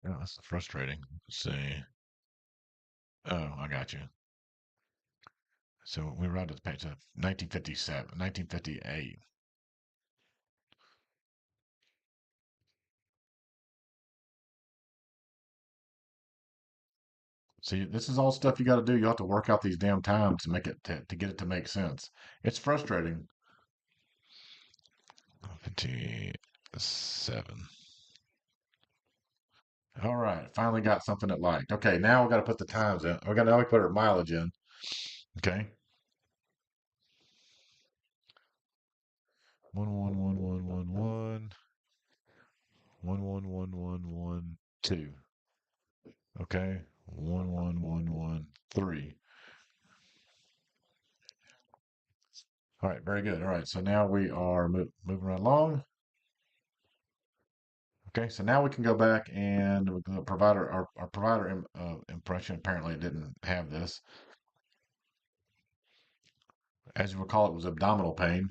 Oh, that's frustrating. Let's see. Oh, I got you. So we arrived at the page of 1957, 1958. See, this is all stuff you got to do. You have to work out these damn times to to get it to make sense. It's frustrating. 57. All right, finally got something that liked. Okay, now we got to put the times in. Now we put our mileage in. Okay, 111111, 111112. Okay, 11113. All right, very good. All right, so now we are moving right along. Okay, so now we can go back and the provider, our provider impression. Apparently, it didn't have this. As you recall, it was abdominal pain.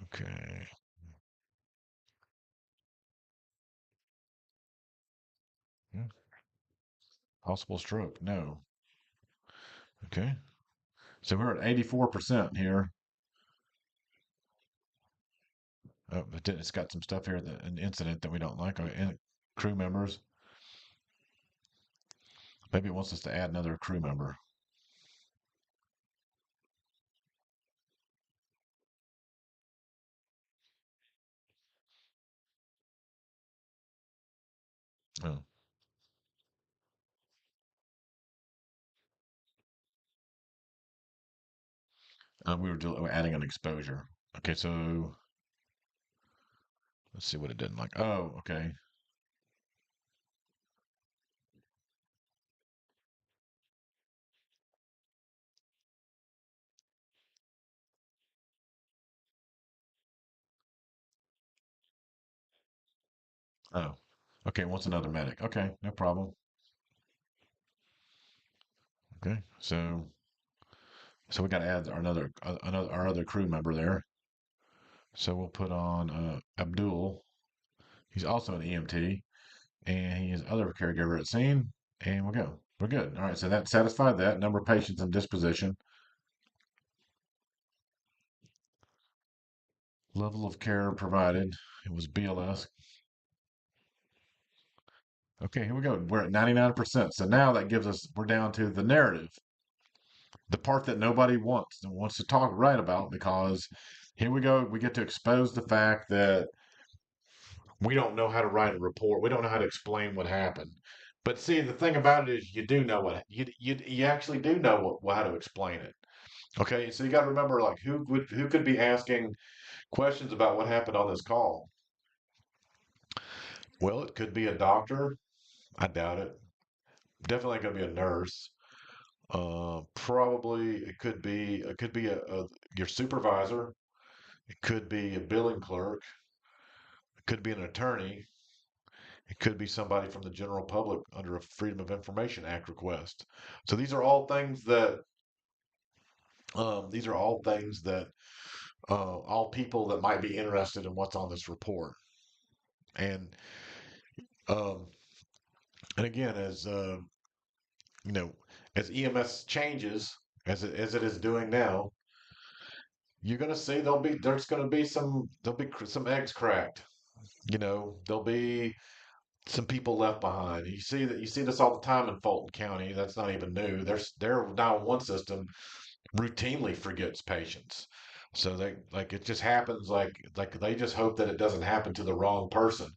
Okay. Hmm. Possible stroke. No. Okay. So we're at 84% here. Oh, but then it's got some stuff here that an incident that we don't like. Crew members. Maybe it wants us to add another crew member. Oh, we're adding an exposure. Okay, so let's see what it didn't like. Oh, okay. Oh, okay. Wants another medic. Okay, no problem. Okay, so we got to add our other crew member there. So we'll put on Abdul. He's also an EMT, and he is other caregiver at scene. And we'll go. We're good. All right, so that satisfied that number of patients and disposition. Level of care provided. It was BLS. Okay, here we go. We're at 99%. So now that gives us, we're down to the narrative, the part that nobody wants to talk right about, because here we go. We get to expose the fact that we don't know how to write a report. We don't know how to explain what happened. But see, the thing about it is, you do know you actually do know how to explain it. Okay, so you got to remember, like, who could be asking questions about what happened on this call? Well, it could be a doctor. I doubt it. Definitely going to be a nurse. Probably it could be your supervisor. It could be a billing clerk. It could be an attorney. It could be somebody from the general public under a Freedom of Information Act request. So these are all things that all people that might be interested in what's on this report. And um, and again, you know, as EMS changes, as it is doing now, you're going to see there'll be some eggs cracked. There'll be some people left behind. You see this all the time in Fulton County. That's not even new. Their 911 system routinely forgets patients. So it just happens, like they just hope that it doesn't happen to the wrong person.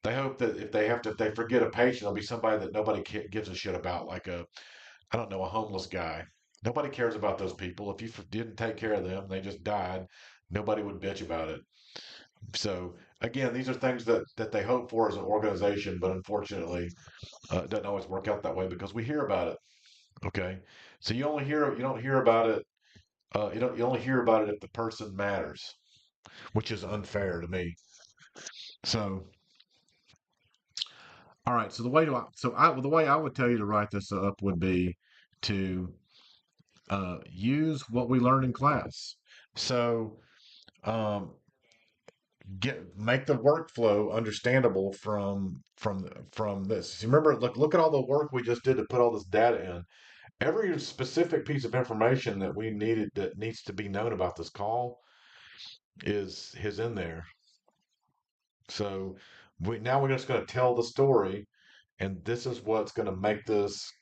They hope that if they forget a patient, it'll be somebody that nobody gives a shit about, like I don't know, a homeless guy. Nobody cares about those people. If you didn't take care of them, they just died. Nobody would bitch about it. So again, these are things that they hope for as an organization, but unfortunately, it doesn't always work out that way because we hear about it. Okay, so you don't hear about it. You only hear about it if the person matters, which is unfair to me. So, all right. So the way I would tell you to write this up would be to use what we learned in class. So, um, make the workflow understandable from this. You remember, look at all the work we just did to put all this data in. Every specific piece of information that needs to be known about this call is in there. So we're just going to tell the story, and this is what's going to make this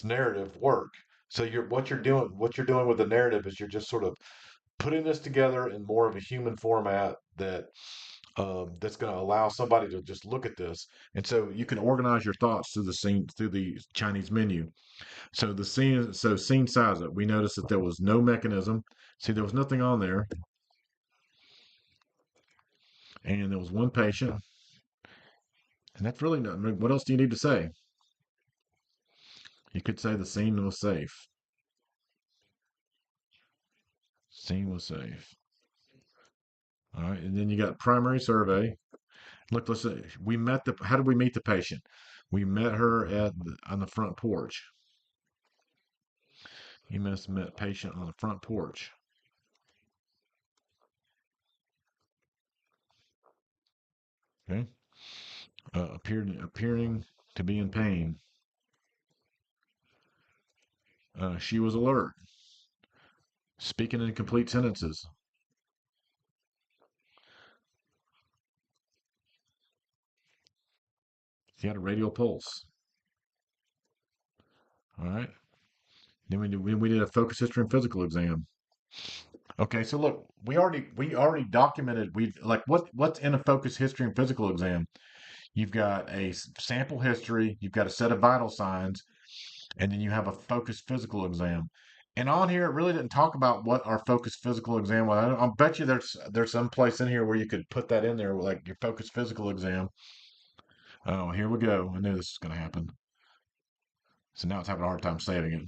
narrative work. So what you're doing with the narrative is you're just sort of putting this together in more of a human format that's going to allow somebody to just look at this, and so you can organize your thoughts through the Chinese menu. Scene size up. We noticed that there was no mechanism. See, there was nothing on there, and there was one patient, and that's really not. I mean, what else do you need to say? You could say the scene was safe. Scene was safe. All right, and then you got primary survey. Look, let's say we met the. How did we meet the patient? We met her on the front porch. You must have met patient on the front porch. Okay, appearing to be in pain. She was alert, speaking in complete sentences. She had a radial pulse. All right. Then we did a focus history and physical exam. Okay, so look, we already documented. We've like what's in a focus history and physical exam. You've got a sample history, you've got a set of vital signs, and then you have a focused physical exam. And on here, it really didn't talk about what our focused physical exam was. I'll bet you there's some place in here where you could put that in there, like your focused physical exam. Oh, here we go. I knew this was going to happen. So now it's having a hard time saving it.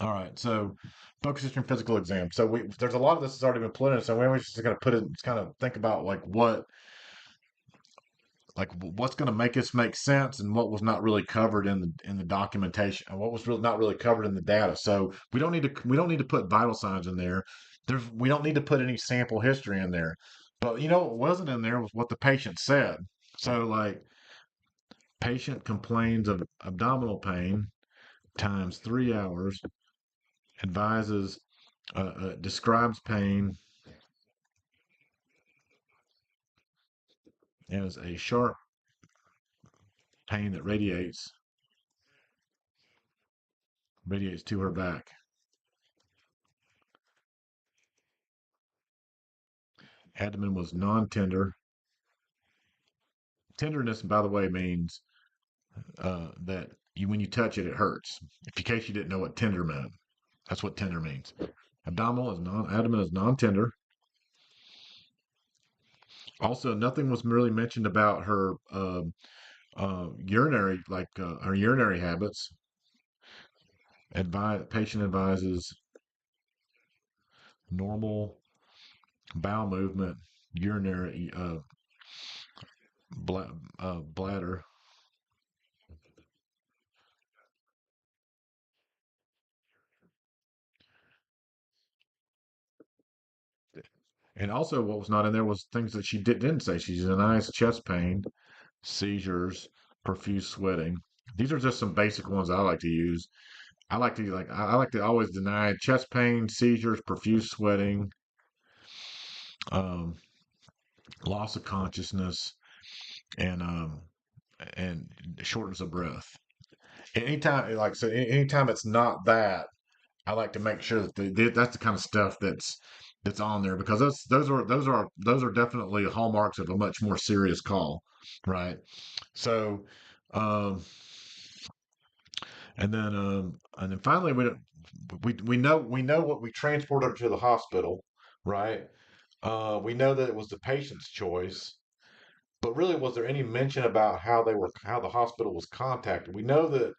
All right, so focus history and physical exam. So there's a lot of this has already been put in, so we're just going to put it, just kind of think about like what's going to make this make sense and what was not really covered in the documentation and what was really not really covered in the data. So we don't need to put vital signs in there. We don't need to put any sample history in there. But what wasn't in there was what the patient said. So like patient complains of abdominal pain times 3 hours, advises describes pain as a sharp pain that radiates to her back. Abdomen was non-tender. Tenderness, by the way, means that when you touch it, it hurts. In case you didn't know what tender meant, that's what tender means. Abdomen is non-tender. Also, nothing was really mentioned about her her urinary habits. Patient advises normal bowel movement, urinary bladder. And also, what was not in there was things that she didn't say. She denies chest pain, seizures, profuse sweating. These are just some basic ones I like to use. I like to always deny chest pain, seizures, profuse sweating, um, loss of consciousness, and shortness of breath. Anytime, like so, anytime it's not that, I like to make sure that that's the kind of stuff that's on there because those are definitely hallmarks of a much more serious call, right? So, um, and then finally we know what we transported her to the hospital, right? We know that it was the patient's choice, but really, was there any mention about how the hospital was contacted? We know that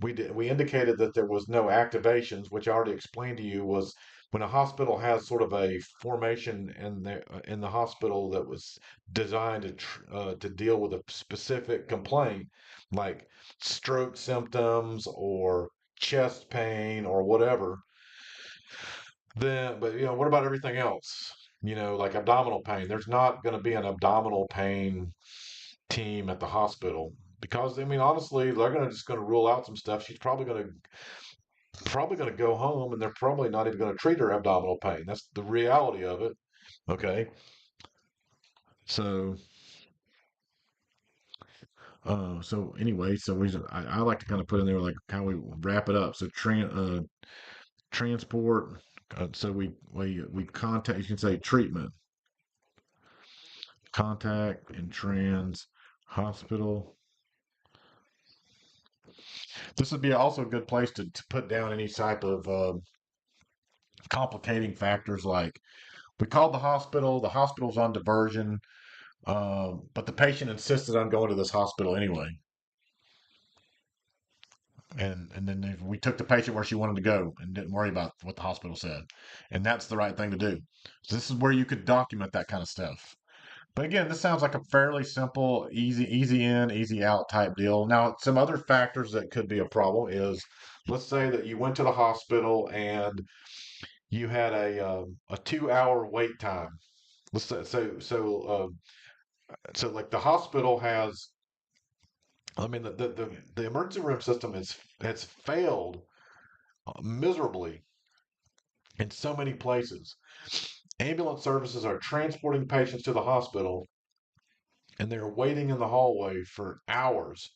we indicated that there was no activations, which I already explained to you was when a hospital has sort of a formation in the hospital that was designed to deal with a specific complaint, like stroke symptoms or chest pain or whatever. Then, but what about everything else? Like abdominal pain. There's not going to be an abdominal pain team at the hospital because I mean honestly they're going to rule out some stuff. She's probably going to go home and they're probably not even going to treat her abdominal pain. That's the reality of it. Okay. So so anyway, I like to kind of put in there like how we wrap it up. So transport, so we contact, you can say treatment, contact, and hospital. This would be also a good place to put down any type of complicating factors like we called the hospital's on diversion, but the patient insisted on going to this hospital anyway. And then we took the patient where she wanted to go and didn't worry about what the hospital said. And that's the right thing to do. So this is where you could document that kind of stuff. But again, this sounds like a fairly simple, easy in, easy out type deal. Now, some other factors that could be a problem is, let's say that you went to the hospital and you had a 2 hour wait time. Let's say, so like the hospital has, I mean, the emergency room system has failed miserably in so many places. Ambulance services are transporting patients to the hospital and they're waiting in the hallway for hours.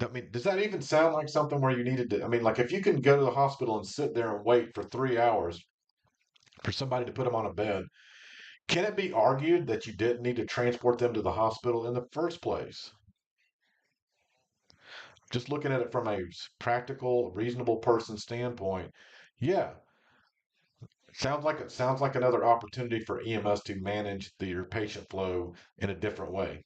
I mean, does that even sound like something where you needed to? I mean, like if you can go to the hospital and sit there and wait for 3 hours for somebody to put them on a bed, can it be argued that you didn't need to transport them to the hospital in the first place? Just looking at it from a practical, reasonable person standpoint, yeah, sounds like another opportunity for EMS to manage your patient flow in a different way.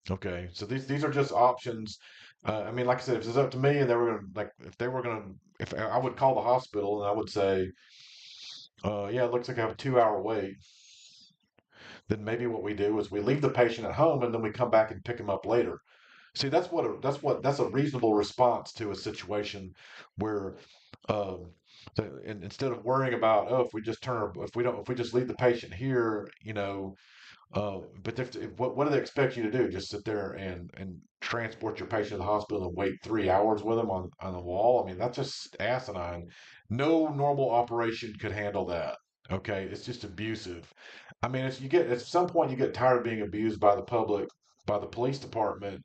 Okay, so these are just options. I mean, like I said, if it's up to me and they were gonna like if they were gonna if I would call the hospital and I would say, yeah, it looks like I have a 2 hour wait. then maybe what we do is we leave the patient at home and then we come back and pick him up later. See, that's a reasonable response to a situation where, um, and instead of worrying about, oh, if we just if we just leave the patient here, but what do they expect you to do? Just sit there and transport your patient to the hospital and wait 3 hours with them on the wall? I mean, that's just asinine. No normal operation could handle that. Okay, it's just abusive. I mean, it's, you get at some point you get tired of being abused by the public, by the police department,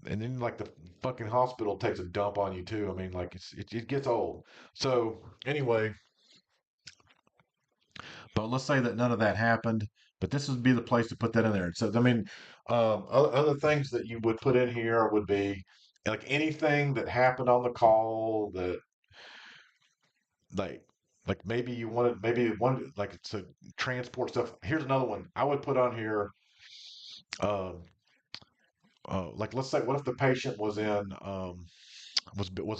and then like the fucking hospital takes a dump on you too. I mean, like it gets old. So anyway, but let's say that none of that happened, but this would be the place to put that in there. So, I mean, other things that you would put in here would be like anything that happened on the call that, like, maybe you wanted like to transport stuff. Here's another one I would put on here. Um, like, let's say, what if the patient was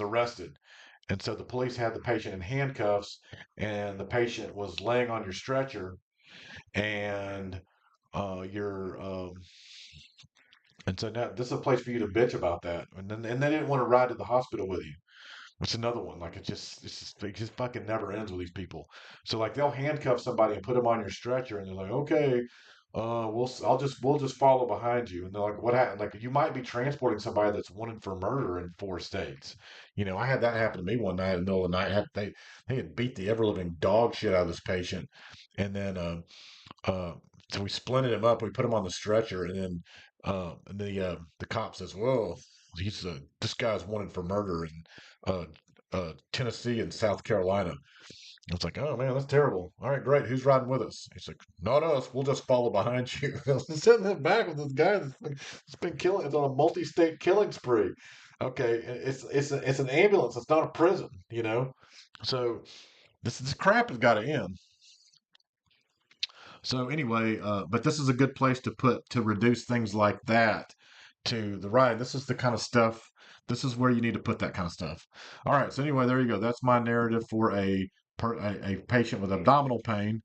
arrested, and so the police had the patient in handcuffs, and the patient was laying on your stretcher, and you're and so now this is a place for you to bitch about that, and they didn't want to ride to the hospital with you. It's another one. Like it just fucking never ends with these people. So like they'll handcuff somebody and put them on your stretcher, and they're like, okay, we'll just follow behind you. And they're like, what happened? Like you might be transporting somebody that's wanted for murder in 4 states. I had that happen to me one night in the middle of the night. They had beat the ever living dog shit out of this patient, and then uh, so we splinted him up. We put him on the stretcher, and then the cop says, "Well, this guy's wanted for murder in Tennessee and South Carolina." I was like, "Oh man, that's terrible. All right, great. Who's riding with us?" He's like, "Not us. We'll just follow behind you." I was sitting in the back with this guy that's been killing. It's on a multi-state killing spree. Okay, it's an ambulance. It's not a prison. So this crap has got to end. So anyway, but this is a good place to reduce things like that to the right. This is the kind of stuff. This is where you need to put that kind of stuff. All right. So anyway, there you go. That's my narrative for a patient with abdominal pain.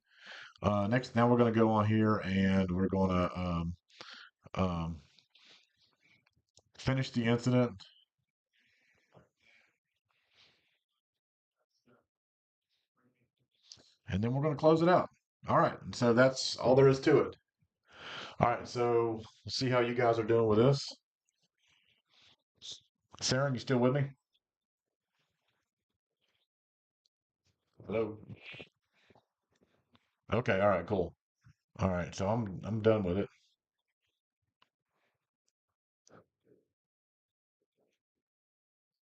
Next, now we're going to go on here and we're going to um, finish the incident, and then we're going to close it out. All right. And so that's all there is to it. All right. So we'll see how you guys are doing with this. Sarah, you still with me? Hello. Okay. All right. Cool. All right, so I'm done with it.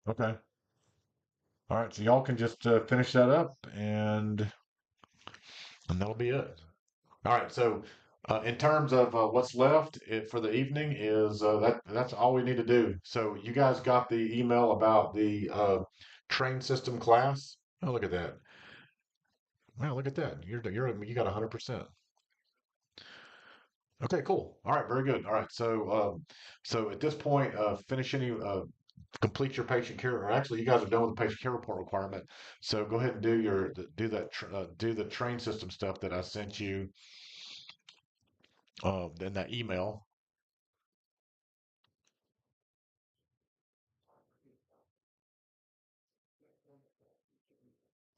Okay. All right, so y'all can just finish that up, and that'll be it. All right, so in terms of what's left for the evening is that's all we need to do. So you guys got the email about the train system class? Oh, look at that! Wow, look at that! You got 100%. Okay, cool. All right, very good. All right, so at this point, finish any complete your patient care, or actually, you guys are done with the patient care report requirement. So go ahead and do the train system stuff that I sent you in that email.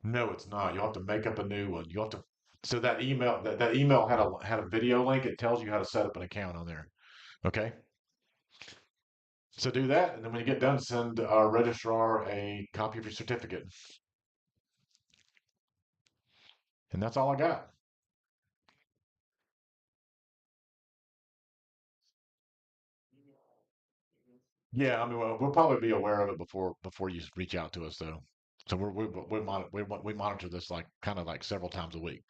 No, it's not. You'll have to make up a new one. You have to. So that email had a video link. It tells you how to set up an account on there. Okay. So do that, and then when you get done, send our registrar a copy of your certificate, and that's all I got. Yeah, I mean, we'll probably be aware of it before you reach out to us, though. So we monitor this like kind of like several times a week.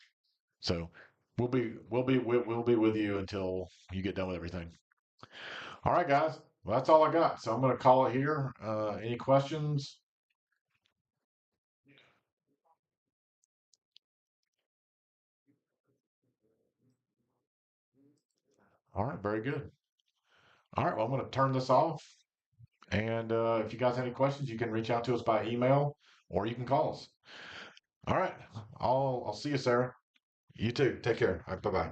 So we'll be with you until you get done with everything. All right, guys. Well, that's all I got. So I'm going to call it here. Any questions? All right, very good. All right, well, I'm going to turn this off. And if you guys have any questions, you can reach out to us by email or you can call us. All right, I'll see you, Sarah. You too. Take care. All right, bye bye.